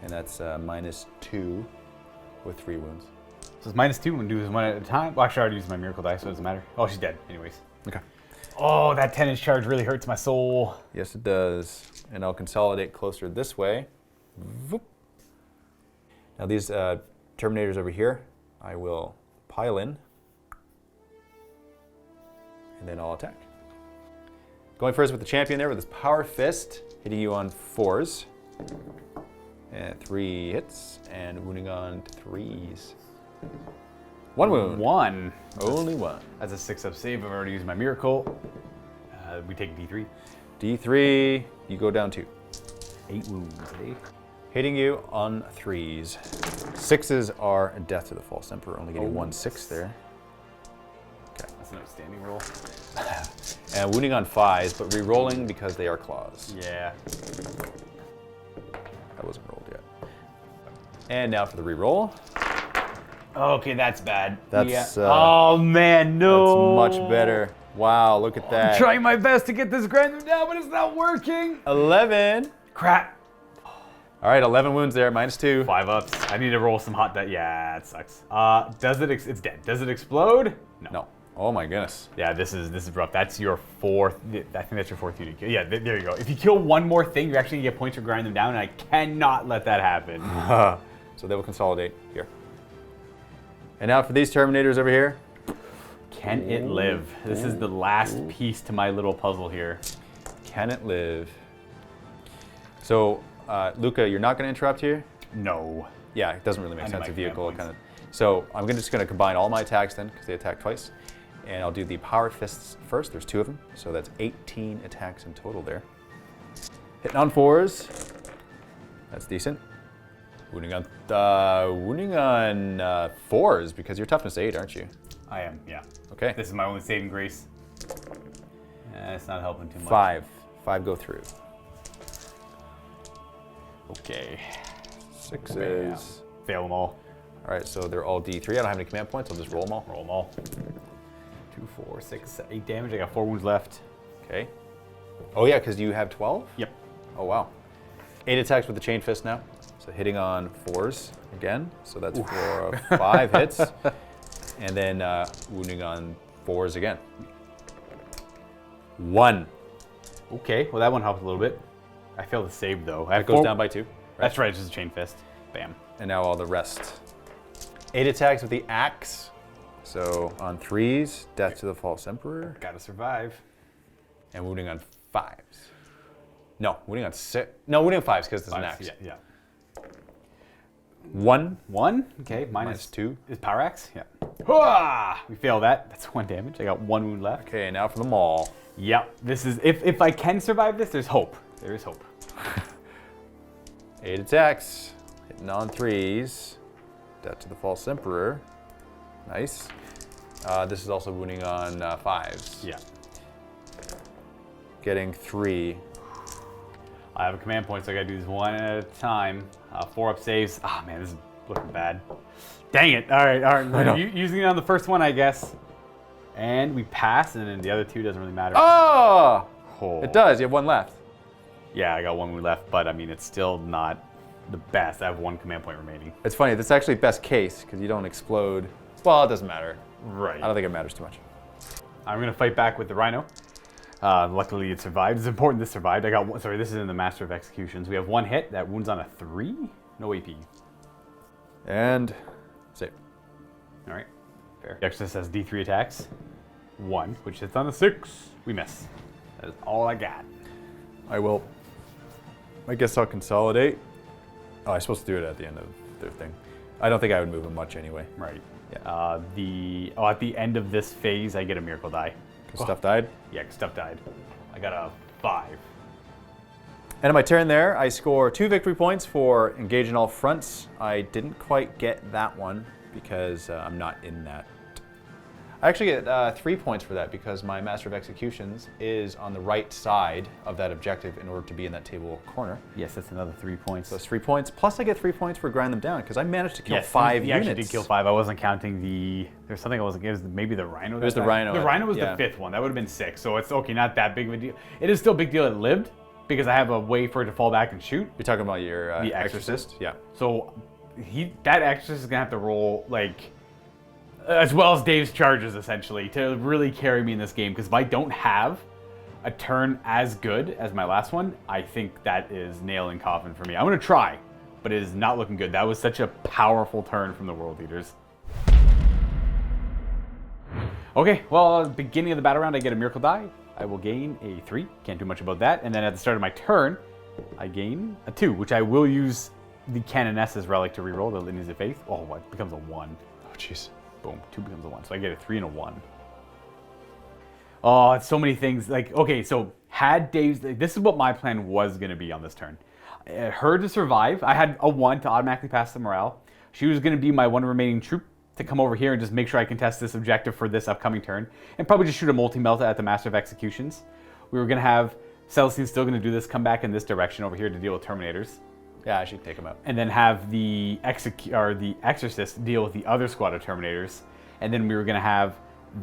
And that's -2 with 3 wounds. So it's -2 and do this one at a time. Well, actually, I already used my Miracle Die, so it doesn't matter. Oh, she's dead, anyways. Okay. Oh, that 10-inch charge really hurts my soul. Yes, it does. And I'll consolidate closer this way. Voop. Now these Terminators over here, I will pile in. And then I'll attack. Going first with the champion there with his Power Fist, hitting you on 4s. And 3 hits, and wounding on 3s. 1 wound. 1. Only 1. That's a 6-up save. I've already used my Miracle. We take D3. D3, you go down 2. 8 wounds, eh? Hitting you on 3s. 6s are Death to the False Emperor, only getting 1/6 there. Okay. That's an outstanding roll. And wounding on 5s, but re-rolling because they are claws. Yeah. That wasn't rolled yet. And now for the re-roll. Okay, that's bad. That's oh man, no. That's much better. Wow, look at that. I'm trying my best to get this grinder down, but it's not working. 11. Crap. All right, 11 wounds there, -2. 5 ups. I need to roll some hot die. Yeah, it sucks. Does it? It's dead. Does it explode? No. Oh my goodness. Yeah, this is rough. That's your 4th. I think that's your 4th unit kill. Yeah, there you go. If you kill one more thing, you actually get points to grind them down, and I cannot let that happen. So they will consolidate here. And now for these Terminators over here. Can it live? This is the last piece to my little puzzle here. Can it live? So, Luca, you're not going to interrupt here? No. Yeah, it doesn't really make I need sense. my A vehicle command kind of. So I'm just going to combine all my attacks then, because they attack twice. And I'll do the Power Fists first. There's 2 of them, so that's 18 attacks in total there. Hitting on 4s. That's decent. Wounding on 4s, because you're toughness 8, aren't you? I am, yeah. Okay. This is my only saving grace. It's not helping too much. 5. 5 go through. Okay. 6s. Yeah. Fail them all. All right, so they're all D3. I don't have any command points. I'll just roll them all. Roll them all. 2, 4, 6, 8 damage. I got 4 wounds left. Okay. Oh yeah, because you have 12? Yep. Oh wow. 8 attacks with the chain fist now. So hitting on 4s again. So that's 4 of 5 hits. And then wounding on 4s again. 1. Okay, well that one helped a little bit. I failed to save though. That goes down by 2. Right? That's right, it's just a chain fist. Bam. And now all the rest. 8 attacks with the axe. So on 3s, Death to the False Emperor. Gotta survive. And wounding on 5s. No, wounding on 6. No, wounding on 5s because there's an axe. Yeah. 1. 1? Okay, minus 2. Is power axe? Yeah. Hooah! We failed that. That's 1 damage. I got 1 wound left. Okay, now for the maul. Yep. This is if I can survive this, there's hope. There is hope. 8 attacks. Hitting on 3s. Death to the False Emperor. Nice. This is also wounding on 5s. Yeah. Getting 3. I have a command point, so I gotta do this one at a time. 4 up saves. Ah, man, this is looking bad. Dang it. All right. Using it on the first one, I guess. And we pass, and then the other 2 doesn't really matter. Oh! Oh. It does. You have 1 left. Yeah, I got 1 wound left, but I mean, it's still not the best. I have 1 command point remaining. It's funny. That's actually best case because you don't explode. Well, it doesn't matter. Right. I don't think it matters too much. I'm going to fight back with the Rhino. Luckily, it survived. It's important this survived. I got one. Sorry, this is in the Master of Executions. We have 1 hit. That wounds on a 3. No AP. And save. All right. Fair. The Exorcist has D3 attacks. 1, which hits on a 6. We miss. That is all I got. I guess I'll consolidate. Oh, I'm supposed to do it at the end of their thing. I don't think I would move him much anyway. Right. Yeah. At the end of this phase, I get a miracle die. 'Cause stuff died. Yeah, 'cause stuff died. I got a 5. And on my turn there, I score 2 victory points for engaging all fronts. I didn't quite get that one because I'm not in that. I actually get 3 points for that because my Master of Executions is on the right side of that objective in order to be in that table corner. Yes, that's another 3 points. So it's 3 points. Plus I get 3 points for grind them down because I managed to kill Yes, 5 you units. actually did kill 5. I wasn't counting there's something I wasn't. It was maybe the Rhino. It was the Rhino. The Rhino was Yeah. the 5th one. That would have been 6. So it's okay, not that big of a deal. It is still a big deal it lived because I have a way for it to fall back and shoot. You're talking about your The Exorcist? Yeah. So that Exorcist is gonna have to roll like as well as Dave's charges essentially to really carry me in this game because if I don't have a turn as good as my last one, I think that is nail in coffin for me. I'm gonna try, but it is not looking good. That was such a powerful turn from the World Eaters. Okay, well, beginning of the battle round, I get a miracle die. I will gain a 3. Can't do much about that. And then at the start of my turn, I gain a 2, which I will use the Canoness's relic to reroll, the Lineage of Faith. Oh, it becomes a 1. Oh, jeez. Boom, 2 becomes a 1. So I get a 3 and a 1. Oh, it's so many things. Like, okay, so had Dave's, this is what my plan was going to be on this turn. Her to survive, I had a 1 to automatically pass the morale. She was going to be my 1 remaining troop to come over here and just make sure I contest this objective for this upcoming turn. And probably just shoot a multi-melt at the Master of Executions. We were going to have Celestine's still going to do this, come back in this direction over here to deal with Terminators. Yeah, I should take him out. And then have the Exorcist deal with the other squad of Terminators. And then we were going to have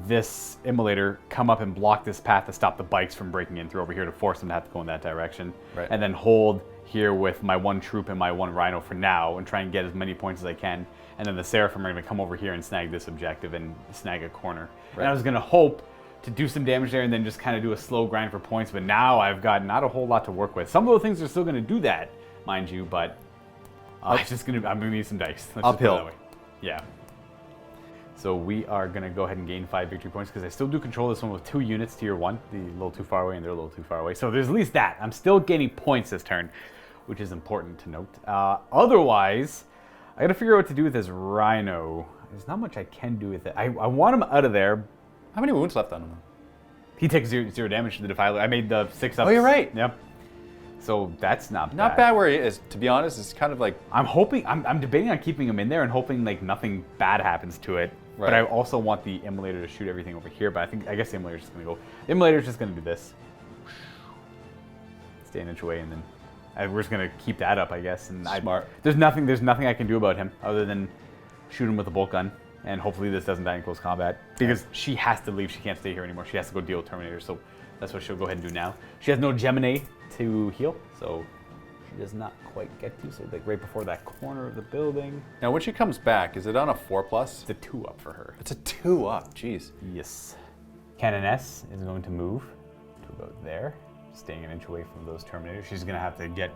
this Immolator come up and block this path to stop the bikes from breaking in through over here to force them to have to go in that direction. Right. And then hold here with my 1 troop and my 1 Rhino for now and try and get as many points as I can. And then the Seraphim are going to come over here and snag this objective and snag a corner. Right. And I was going to hope to do some damage there and then just kind of do a slow grind for points. But now I've got not a whole lot to work with. Some of the things are still going to do that, mind you, but I'm gonna need some dice. Let's just put it that way. Yeah. So we are gonna go ahead and gain 5 victory points because I still do control this one with 2 units to tier 1. The little too far away and they're a little too far away. So there's at least that. I'm still gaining points this turn, which is important to note. Otherwise, I gotta figure out what to do with this Rhino. There's not much I can do with it. I want him out of there. How many wounds left on him? He takes 0 damage to the Defiler. I made the 6 up. Oh, you're right. Yep. So that's not bad where he is. To be honest, it's kind of like... I'm hoping, I'm debating on keeping him in there and hoping like nothing bad happens to it. Right. But I also want the Immolator to shoot everything over here, but I guess the Immolator's just gonna go. The Immolator's just gonna do this. Stay an inch away and then we're just gonna keep that up, I guess. And Smart. There's nothing I can do about him other than shoot him with a bolt gun. And hopefully this doesn't die in close combat. Because she has to leave, she can't stay here anymore. She has to go deal with Terminator, so that's what she'll go ahead and do now. She has no Gemini to heal, so she does not quite get to. So like right before that corner of the building. Now when she comes back, is it on a 4+? It's a 2 up for her. It's a 2 up, jeez. Yes. Canoness is going to move to about there, staying an inch away from those Terminators. She's gonna have to get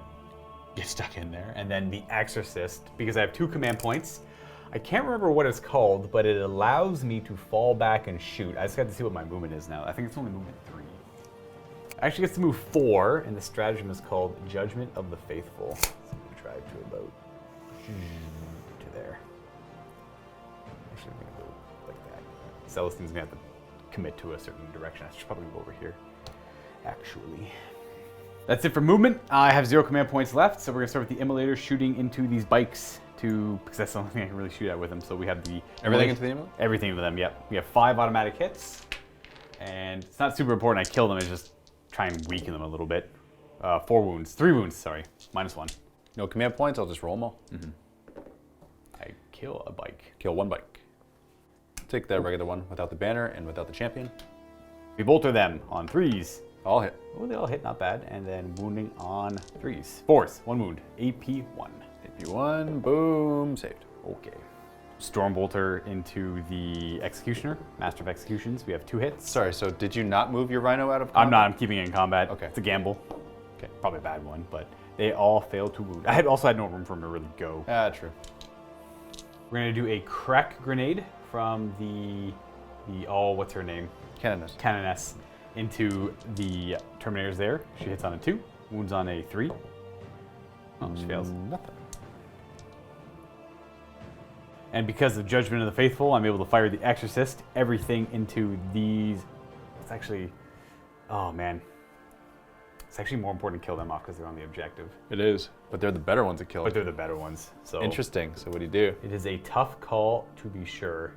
stuck in there. And then the Exorcist, because I have 2 command points. I can't remember what it's called, but it allows me to fall back and shoot. I just got to see what my movement is now. I think it's only movement 3. I actually get to move 4, and the stratagem is called Judgment of the Faithful. So I'm going to drive to about to there. Actually, I'm going to go like that. Celestine's going to have to commit to a certain direction. I should probably go over here, actually. That's it for movement. I have 0 command points left, so we're going to start with the Immolator shooting into these bikes. Because that's the only thing I can really shoot at with them. So we have the... Everything into the Immolator? Everything into them, yep. We have 5 automatic hits. And it's not super important I kill them, it's just try and weaken them a little bit. 4 wounds. 3 wounds, sorry. -1. No command points, I'll just roll them all. I kill a bike. Kill 1 bike. Take the regular one without the banner and without the champion. We bolter them on 3s. All hit. Oh, they all hit, not bad. And then wounding on 3s. 4s, 1 wound. AP 1. AP1, boom, saved. Okay. Stormbolter into the Executioner, Master of Executions. We have 2 hits. Sorry, so did you not move your rhino out of combat? I'm not. I'm keeping it in combat. Okay. It's a gamble. Okay. Probably a bad one, but they all fail to wound. I also had no room for him to really go. True. We're going to do a Crack Grenade from the what's her name? Canoness. Canoness into the Terminators there. She hits on a 2, wounds on a 3. Oh, she fails. Nothing. And because of Judgment of the Faithful, I'm able to fire the Exorcist, everything into these. It's actually, oh man. It's actually more important to kill them off because they're on the objective. It is. But they're the better ones to kill. But they're the better ones. So Interesting. So what do you do? it is a tough call to be sure.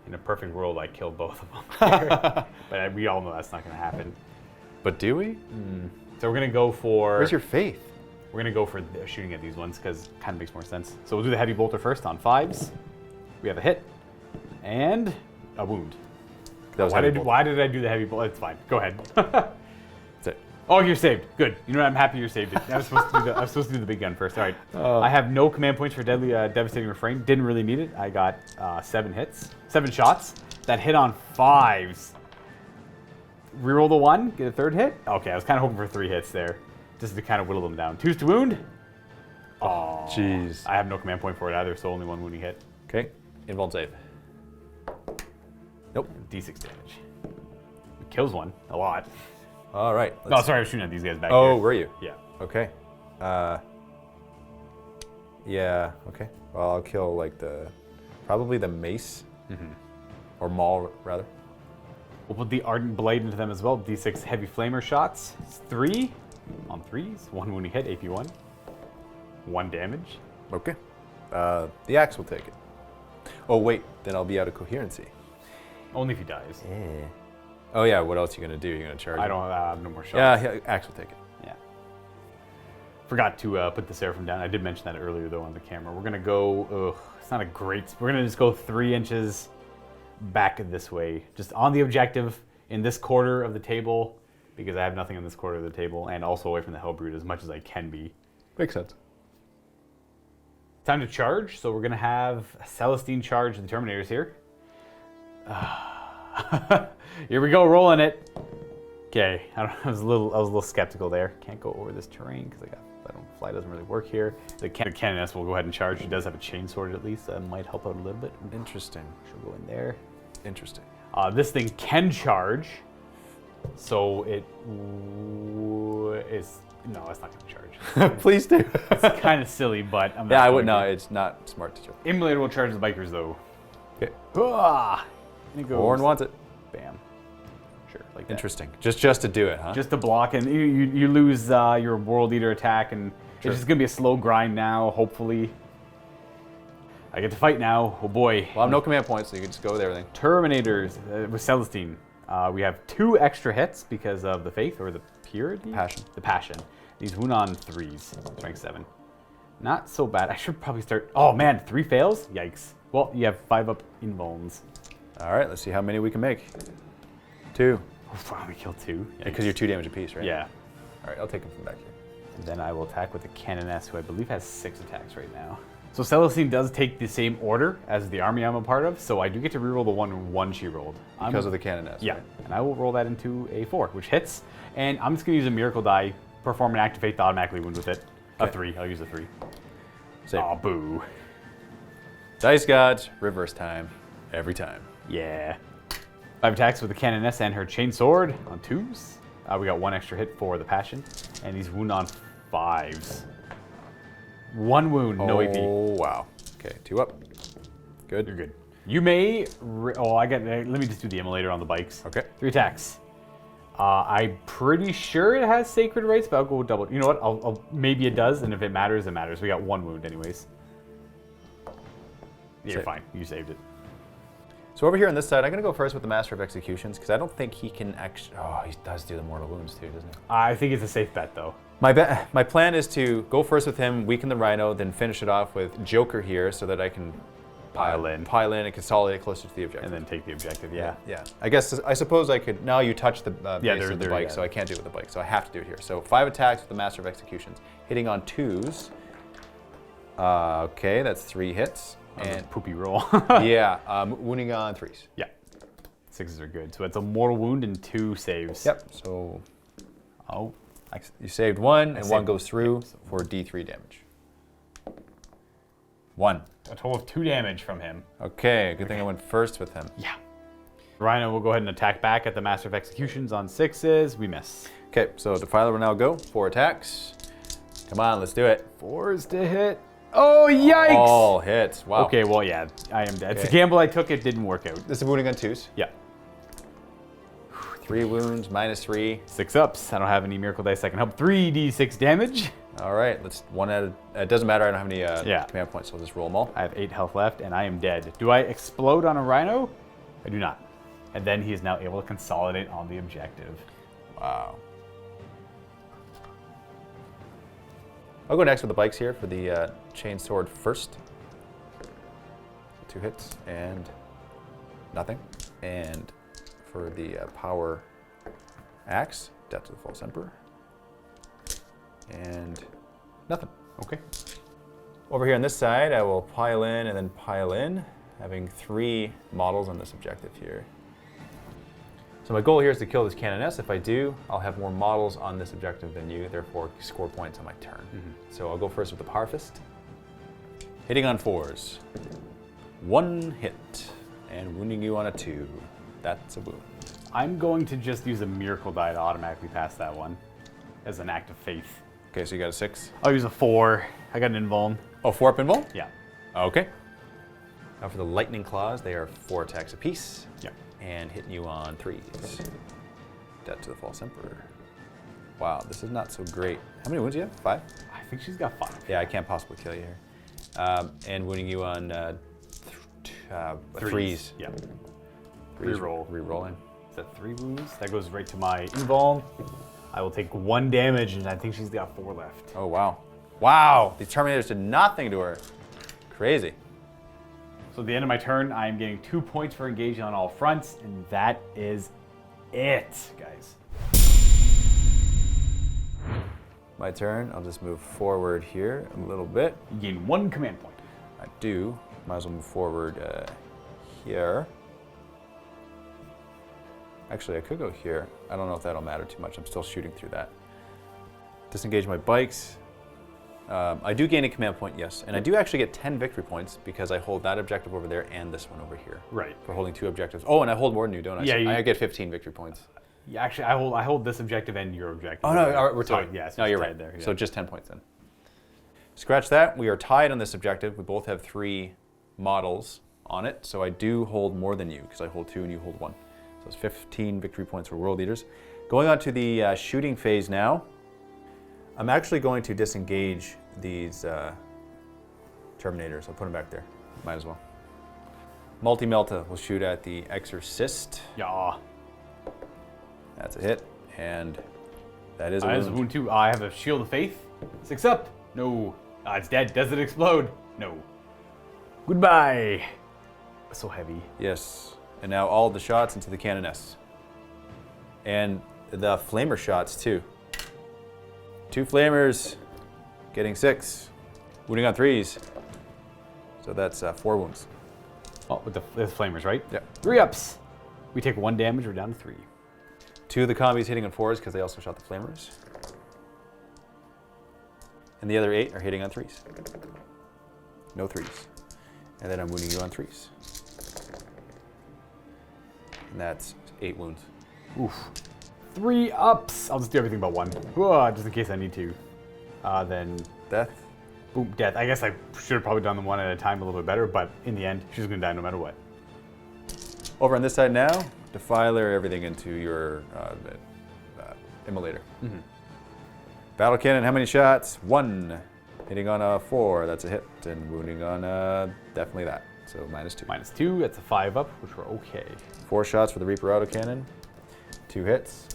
In a perfect world, I kill both of them. But we all know that's not going to happen. But do we? So we're going to go for. Where's your faith? We're going to go for shooting at these ones because it kind of makes more sense. So we'll do the Heavy Bolter first on 5s. We have a hit and a wound. That was Why did I do the Heavy Bolter? It's fine. Go ahead. That's it. Oh, you're saved. Good. You know what? I'm happy you're saved. I was supposed to do the big gun first. All right. I have no command points for Deadly Devastating Refrain. Didn't really need it. I got 7 shots that hit on 5s. Reroll the 1, get a 3rd hit. Okay, I was kind of hoping for 3 hits there, just to kind of whittle them down. 2s to wound. Oh, jeez. I have no command point for it either, so only 1 wounding hit. Okay. Invuln save. Nope. D6 damage. It kills one a lot. All right. No, sorry, I was shooting at these guys back Oh, here. were you? Yeah. Okay. Yeah. Okay. Well, I'll kill like probably the mace, or maul rather. We'll put the Ardent Blade into them as well. D6 Heavy Flamer shots. It's 3 on 3s. 1 wounding hit, AP 1. 1 damage. Okay. The axe will take it. Oh wait, then I'll be out of coherency. Only if he dies. Yeah. Oh yeah. What else are you gonna do? You're gonna charge? I don't have no more shots. Yeah. Axe will take it. Yeah. Forgot to put the Seraphim down. I did mention that earlier though on the camera. We're gonna go. It's not a great. We're gonna just go 3 inches back this way, just on the objective in this quarter of the table, because I have nothing in this quarter of the table, and also away from the Hellbrood as much as I can be. Makes sense. Time to charge. So we're gonna have Celestine charge the Terminators here. Here we go, rolling it. Okay, I was a little skeptical there. Can't go over this terrain because fly doesn't really work here. The Canoness will go ahead and charge. She does have a chainsword at least. That might help out a little bit. Interesting. She'll go in there. Interesting. This thing can charge, so it is. No, it's not going to charge. Please do. It's kind of silly, but I'm not. Yeah, I would. No, it's not smart to charge. Immolator will charge the bikers though. Okay. And it goes. Warren wants it. Bam. Sure. Like that. Interesting. Just to do it, huh? Just to block, and you lose your World Eater attack, and it's just gonna be a slow grind now. Hopefully, I get to fight now. Oh boy. Well, I have no command points, so you can just go with everything. Terminators with Celestine. We have 2 extra hits because of the faith or the purity. Passion. The passion. These wound on 3s. Rank 7. Not so bad. I should probably start. Oh man, 3 fails. Yikes. Well, you have 5 up invulns. All right, let's see how many we can make. 2. Wow, we killed 2. Because you're 2 damage apiece, right? Yeah. All right, I'll take them from back here. And then I will attack with the Canoness, who I believe has 6 attacks right now. So Celestine does take the same order as the army I'm a part of, so I do get to reroll the 1 she rolled. Because of the Canoness. Yeah, Right? and I will roll that into a 4, which hits. And I'm just going to use a Miracle Die, perform an Act of Faith, automatically wound with it. A Okay. 3, I'll use a 3. Save. Aw, boo. Dice gods, reverse time. Every time. Yeah. 5 attacks with the Canoness and her Chainsword on 2s. We got 1 extra hit for the Passion, and these wound on 5s. 1 wound, no AP. Oh, wow. Okay, 2 up. Good. You're good. You may. Let me just do the Immolator on the bikes. Okay. 3 attacks. I'm pretty sure it has Sacred Rites, but I'll go double. You know what? Maybe it does, and if it matters, it matters. We got 1 wound, anyways. You're Save. fine. You saved it. So over here on this side, I'm going to go first with the Master of Executions, because I don't think he can actually... Oh, he does do the mortal wounds too, doesn't he? I think it's a safe bet, though. My plan is to go first with him, weaken the Rhino, then finish it off with Joker here so that I can pile in and consolidate closer to the objective. And then take the objective, yeah. Yeah. I suppose I could... Now you touch the base of the bike, yeah. so I can't do it with the bike, so I have to do it here. So 5 attacks with the Master of Executions. Hitting on 2s. Okay, that's 3 hits. And Poopy roll. yeah, wounding on 3s. Yeah. 6s are good. So it's a mortal wound and 2 saves. Yep. So Oh. you saved 1, and 1 saved- goes through for D3 damage. 1. A total of 2 damage from him. Okay, good thing I went first with him. Yeah. Rhino will go ahead and attack back at the Master of Executions on 6s. We miss. Okay, so Defiler will now go. 4 attacks. Come on, let's do it. 4s to hit. Oh, yikes! All hits. Wow. Okay, well, yeah, I am dead. It's a Okay. gamble I took. It didn't work out. This is wounding on 2s. Yeah. 3 wounds, -3. 6 ups. I don't have any miracle dice. I can help 3d6 damage. All right, let's one added. It doesn't matter. I don't have any Yeah. command points, so I'll just roll them all. I have 8 health left, and I am dead. Do I explode on a Rhino? I do not. And then he is now able to consolidate on the objective. Wow. I'll go next with the bikes here for the chain sword first. 2 hits and nothing. And for the power axe, death to the false emperor. And nothing. Okay. Over here on this side, I will pile in and then pile in, having 3 models on this objective here. So my goal here is to kill this Canoness. If I do, I'll have more models on this objective than you, therefore score points on my turn. So I'll go first with the Power Fist. Hitting on 4s. 1 hit, and wounding you on a 2. That's a wound. I'm going to just use a miracle die to automatically pass that one as an act of faith. Okay, so you got a 6. I'll use a 4. I got an invuln. Oh, 4 up invuln? Yeah. Okay. Now for the Lightning Claws, they are 4 attacks apiece. Yeah. And hitting you on 3s. Death to the False Emperor. Wow, this is not so great. How many wounds do you have? 5? I think she's got 5. Yeah, I can't possibly kill you here. And wounding you on 3s. Yeah. Threes, Reroll. Rerolling. Is that 3 wounds? That goes right to my invuln. I will take 1 damage, and I think she's got 4 left. Oh, wow. Wow, these Terminators did nothing to her. Crazy. So at the end of my turn, I am getting 2 points for engaging on all fronts, and that is it, guys. My turn. I'll just move forward here a little bit. You gain 1 command point. I do. Might as well move forward here. Actually, I could go here. I don't know if that'll matter too much. I'm still shooting through that. Disengage my bikes. I do gain a command point, yes. And I do actually get 10 victory points because I hold that objective over there and this one over here. Right. For holding 2 objectives. Oh, and I hold more than you, don't I? Yeah, So you- I get 15 victory points. Yeah, actually, I hold this objective and your objective. Oh, no, all right, we're So, tied. yeah, so no, it's you're tied right. there. Yeah. So just 10 points then. Scratch that. We are tied on this objective. We both have 3 models on it. So I do hold more than you because I hold 2 and you hold 1. So it's 15 victory points for World Leaders. Going on to the shooting phase now. I'm actually going to disengage these Terminators. I'll put them back there. Might as well. Multi-Melta will shoot at the Exorcist. Yeah. That's a hit. And that is a That wound. is a wound 2. I have a Shield of Faith. 6 up. No. It's dead. Does it explode? No. Goodbye. So heavy. Yes. And now all the shots into the Canoness. And the Flamer shots too. 2 Flamers, getting 6. Wounding on 3s. So that's 4 wounds. Oh, with the flamers, right? Yeah. 3 ups. We take 1 damage. We're down to 3. 2 of the combies hitting on 4s because they also shot the Flamers. And the other 8 are hitting on 3s. No 3s. And then I'm wounding you on 3s. And that's 8 wounds. Oof. 3 ups. I'll just do everything but 1. Whoa, just in case I need to. Then, Death. boom, death. I guess I should have probably done them 1 at a time a little bit better, but in the end, she's going to die no matter what. Over on this side now, Defiler everything into your Immolator. Battle Cannon, how many shots? 1. Hitting on a 4, that's a hit. And wounding on definitely that. So -2. -2, that's a 5 up, which we're okay. 4 shots for the Reaper Autocannon. 2 hits.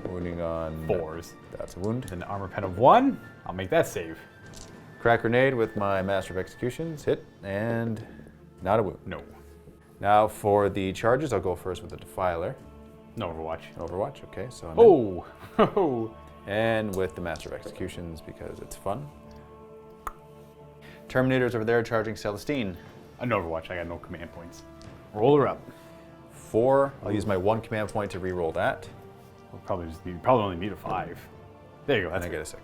Wounding on 4s. That's a wound. Then an armor pen of 1. I'll make that save. Crack Grenade with my Master of Executions. Hit and not a wound. No. Now for the charges, I'll go first with the Defiler. No Overwatch. Overwatch, okay, so I'm in. Oh! And with the Master of Executions because it's fun. Terminators over there charging Celestine. An Overwatch. I got no command points. Roll her up. 4. I'll use my 1 command point to re-roll that. We'll probably probably only need a 5. There you go. And That's I get good. a 6.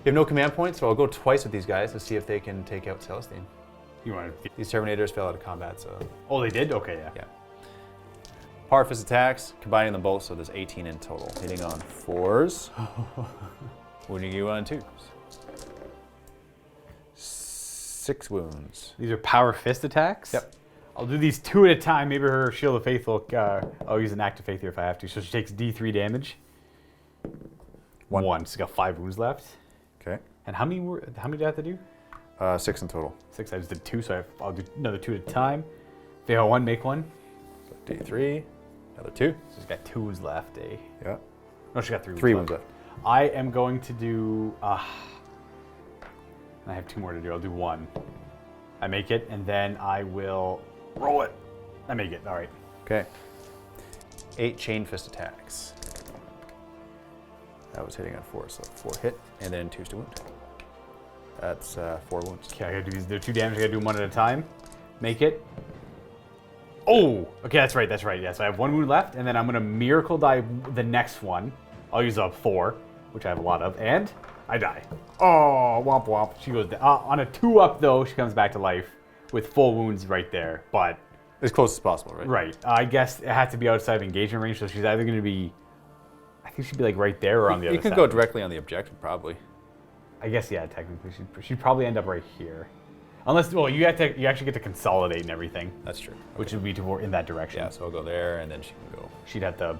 You have no command points, so I'll go twice with these guys to see if they can take out Celestine. You want to? These Terminators fell out of combat, so Oh, they did. Okay, yeah. yeah. Power Fist attacks, combining them both, so there's 18 in total. Hitting on 4s. Wounding you on 2s. 6 wounds. These are Power Fist attacks. Yep. I'll do these 2 at a time. Maybe her Shield of Faith will. I'll use an Act of Faith here if I have to. So she takes D3 damage. 1. She's got 5 wounds left. Okay. And how many did I have to do? 6 in total. 6. I just did 2, so I'll do another 2 at a time. Fail 1, make 1. So D3, another 2. So she's got 2 wounds left, eh? Yeah. No, she got 3 wounds 3 left. wounds left. I am going to do. I have 2 more to do. I'll do 1. I make it, and then I will roll it. I make it. All right. Okay. 8 Chain Fist attacks. That was hitting on 4, so 4 hit, and then 2's to wound. That's 4 wounds. Okay, I gotta do these. They're 2 damage. I gotta do them 1 at a time. Make it. Oh! Okay, that's right. That's right. Yeah, so I have 1 wound left, and then I'm gonna Miracle Die the next one. I'll use up 4, which I have a lot of, and I die. Oh, womp womp. She goes down. On a 2 up, though, she comes back to life with full wounds right there. But, As close as possible, right? right. I guess it had to be outside of engagement range, so she's either gonna be. I think she'd be like right there or on the other You side. can go directly on the objective, probably. I guess, yeah, technically. She'd probably end up right here. Unless, well, you actually get to consolidate and everything, That's true. which would be to in that direction. Yeah, so I'll go there, and then she can go. She'd have to,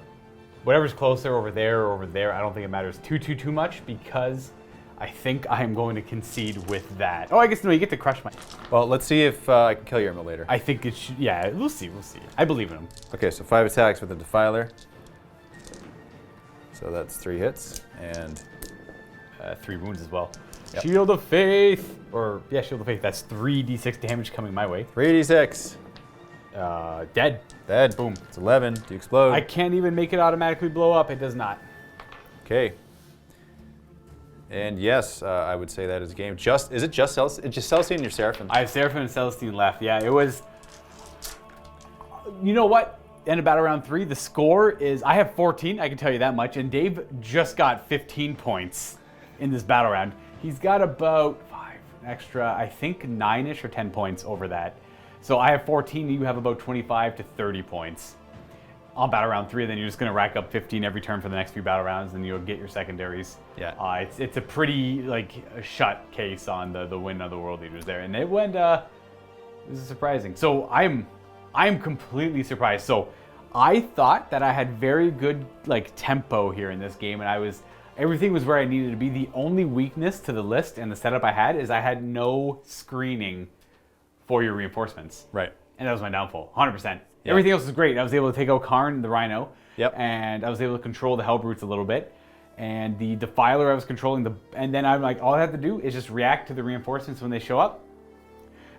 whatever's closer over there or over there, I don't think it matters too much because I think I am going to concede with that. Oh, I guess, no, you get to crush my, Well, let's see if I can kill your Immolator. I think it should, yeah, we'll see. I believe in him. Okay, so 5 attacks with the Defiler. So that's 3 hits, and 3 wounds as well. Yep. Shield of Faith, Shield of Faith, that's 3d6 damage coming my way. 3d6. Dead. Dead. Boom. It's 11. Do you explode? I can't even make it automatically blow up, it does not. Okay. And yes, I would say that is a game. Is it just Celestine and your Seraphim? I have Seraphim and Celestine left. Yeah, it was. You know what? End of battle round 3. The score is I have 14. I can tell you that much. And Dave just got 15 points in this battle round. He's got about 5 extra. I think 9ish or 10 points over that. So I have 14. You have about 25 to 30 points on battle round 3. Then you're just gonna rack up 15 every turn for the next few battle rounds, and you'll get your secondaries. Yeah. It's a pretty a shut case on the win of the world leaders there, and it went. This is surprising. So I'm completely surprised. So I thought that I had very good tempo here in this game, and everything was where I needed to be. The only weakness to the list and the setup I had is I had no screening for your reinforcements. Right. And that was my downfall, 100%. Yeah. Everything else was great. I was able to take out Karn, the Rhino. Yep. And I was able to control the Hellbrutes a little bit. And the Defiler I was controlling, and then I'm like, all I have to do is just react to the reinforcements when they show up.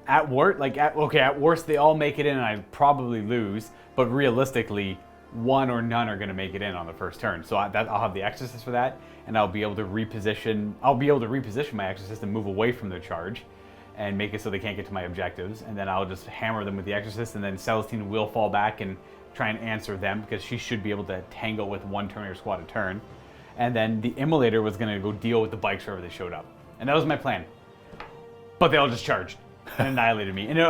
At worst, at worst they all make it in and I probably lose, but realistically, one or none are going to make it in on the first turn. So I'll have the Exorcist for that, and I'll be able to reposition my Exorcist and move away from their charge and make it so they can't get to my objectives, and then I'll just hammer them with the Exorcist, and then Celestine will fall back and try and answer them because she should be able to tangle with one Terminator squad a turn. And then the Immolator was going to go deal with the bikes wherever they showed up. And that was my plan. But they all just charged and annihilated me. And it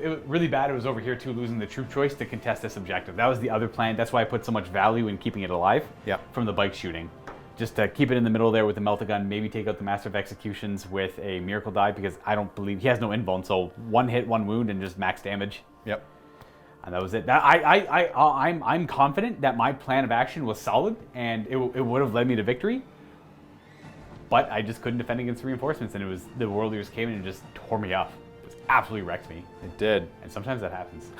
was really bad. It was over here too, losing the troop choice to contest this objective. That was the other plan. That's why I put so much value in keeping it alive from the bike shooting. Just to keep it in the middle there with the Melt-A-Gun, maybe take out the Master of Executions with a Miracle Die because I don't believe he has no invuln, so 1 hit, 1 wound, and just max damage. Yep. And that was it. I'm confident that my plan of action was solid and it would have led me to victory. But I just couldn't defend against reinforcements, and it was the World Leaders came in and just tore me up. It just absolutely wrecked me. It did. And sometimes that happens.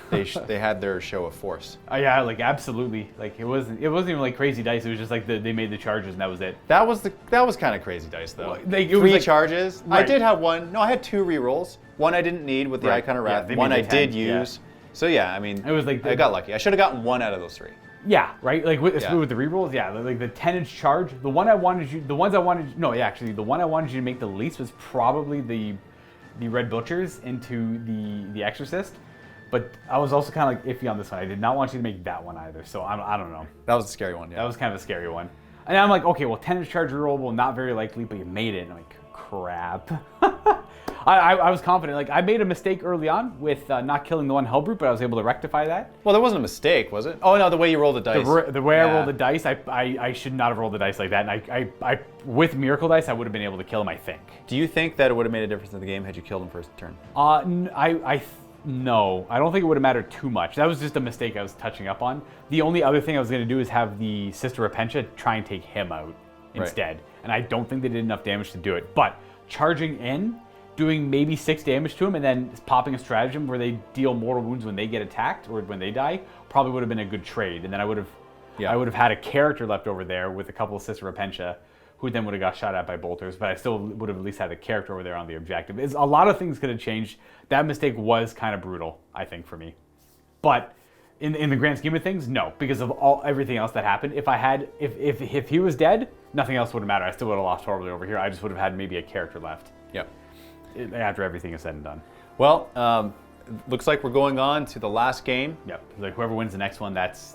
They had their show of force. Yeah, absolutely. It wasn't even like crazy dice. It was just they made the charges and that was it. That was kind of crazy dice though. Well, it 3 was charges. Right. I did have one. No, I had 2 rerolls. One I didn't need with the Right. Icon of Yeah, Wrath. they One made I the did 10, yeah. use. So yeah, I mean, It was like I got lucky. I should have gotten 1 out of those 3. Yeah, right. Like with Yeah. the rerolls, yeah, like the 10-inch charge. The one I wanted you, the ones I wanted, no, yeah, actually, the one I wanted you to make the least was probably the Red Butchers into the Exorcist. But I was also kind of like iffy on this one. I did not want you to make that one either. So I don't know. That was a scary one. Yeah. That was kind of a scary one. And I'm like, okay, well, 10-inch charge rerollable, not very likely, but you made it. And I'm like, crap. I was confident. Like, I made a mistake early on with not killing the one Hellbrute, but I was able to rectify that. Well, that wasn't a mistake, was it? Oh no, the way you rolled the dice. The way I rolled the dice, I should not have rolled the dice like that. And I with Miracle Dice, I would have been able to kill him, I think. Do you think that it would have made a difference in the game had you killed him first turn? No, I don't think it would have mattered too much. That was just a mistake I was touching up on. The only other thing I was going to do is have the Sister Repentia try and take him out instead. And I don't think they did enough damage to do it. But charging in, doing maybe 6 damage to him, and then popping a stratagem where they deal mortal wounds when they get attacked or when they die, probably would have been a good trade. And then I would have had a character left over there with a couple of Sister Repentia, who then would have got shot at by bolters, but I still would have at least had a character over there on the objective. A lot of things could have changed. That mistake was kind of brutal, I think, for me. But in the grand scheme of things, no, because of everything else that happened. If he was dead, nothing else would have mattered. I still would have lost horribly over here. I just would have had maybe a character left. Yep. After everything is said and done. Well, looks like we're going on to the last game. Yep. Like whoever wins the next one, that's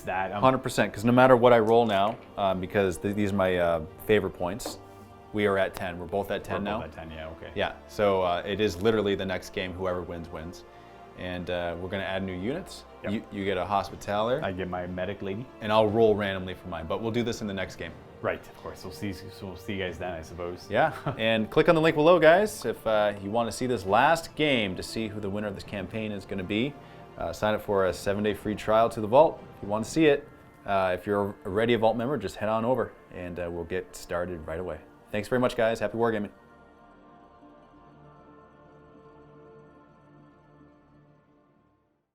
that. 100%, because no matter what I roll now, because these are my favorite points, we are at 10. We're both at 10 now. Both at 10, yeah, okay. Yeah, so it is literally the next game. Whoever wins, wins. And we're going to add new units. Yep. You get a Hospitaller. I get my medic lady. And I'll roll randomly for mine, but we'll do this in the next game. Right, of course. We'll see you guys then, I suppose. Yeah, and click on the link below, guys, if you want to see this last game to see who the winner of this campaign is going to be. Sign up for a 7-day free trial to the Vault if you want to see it. If you're already a Vault member, just head on over and we'll get started right away. Thanks very much, guys. Happy Wargaming.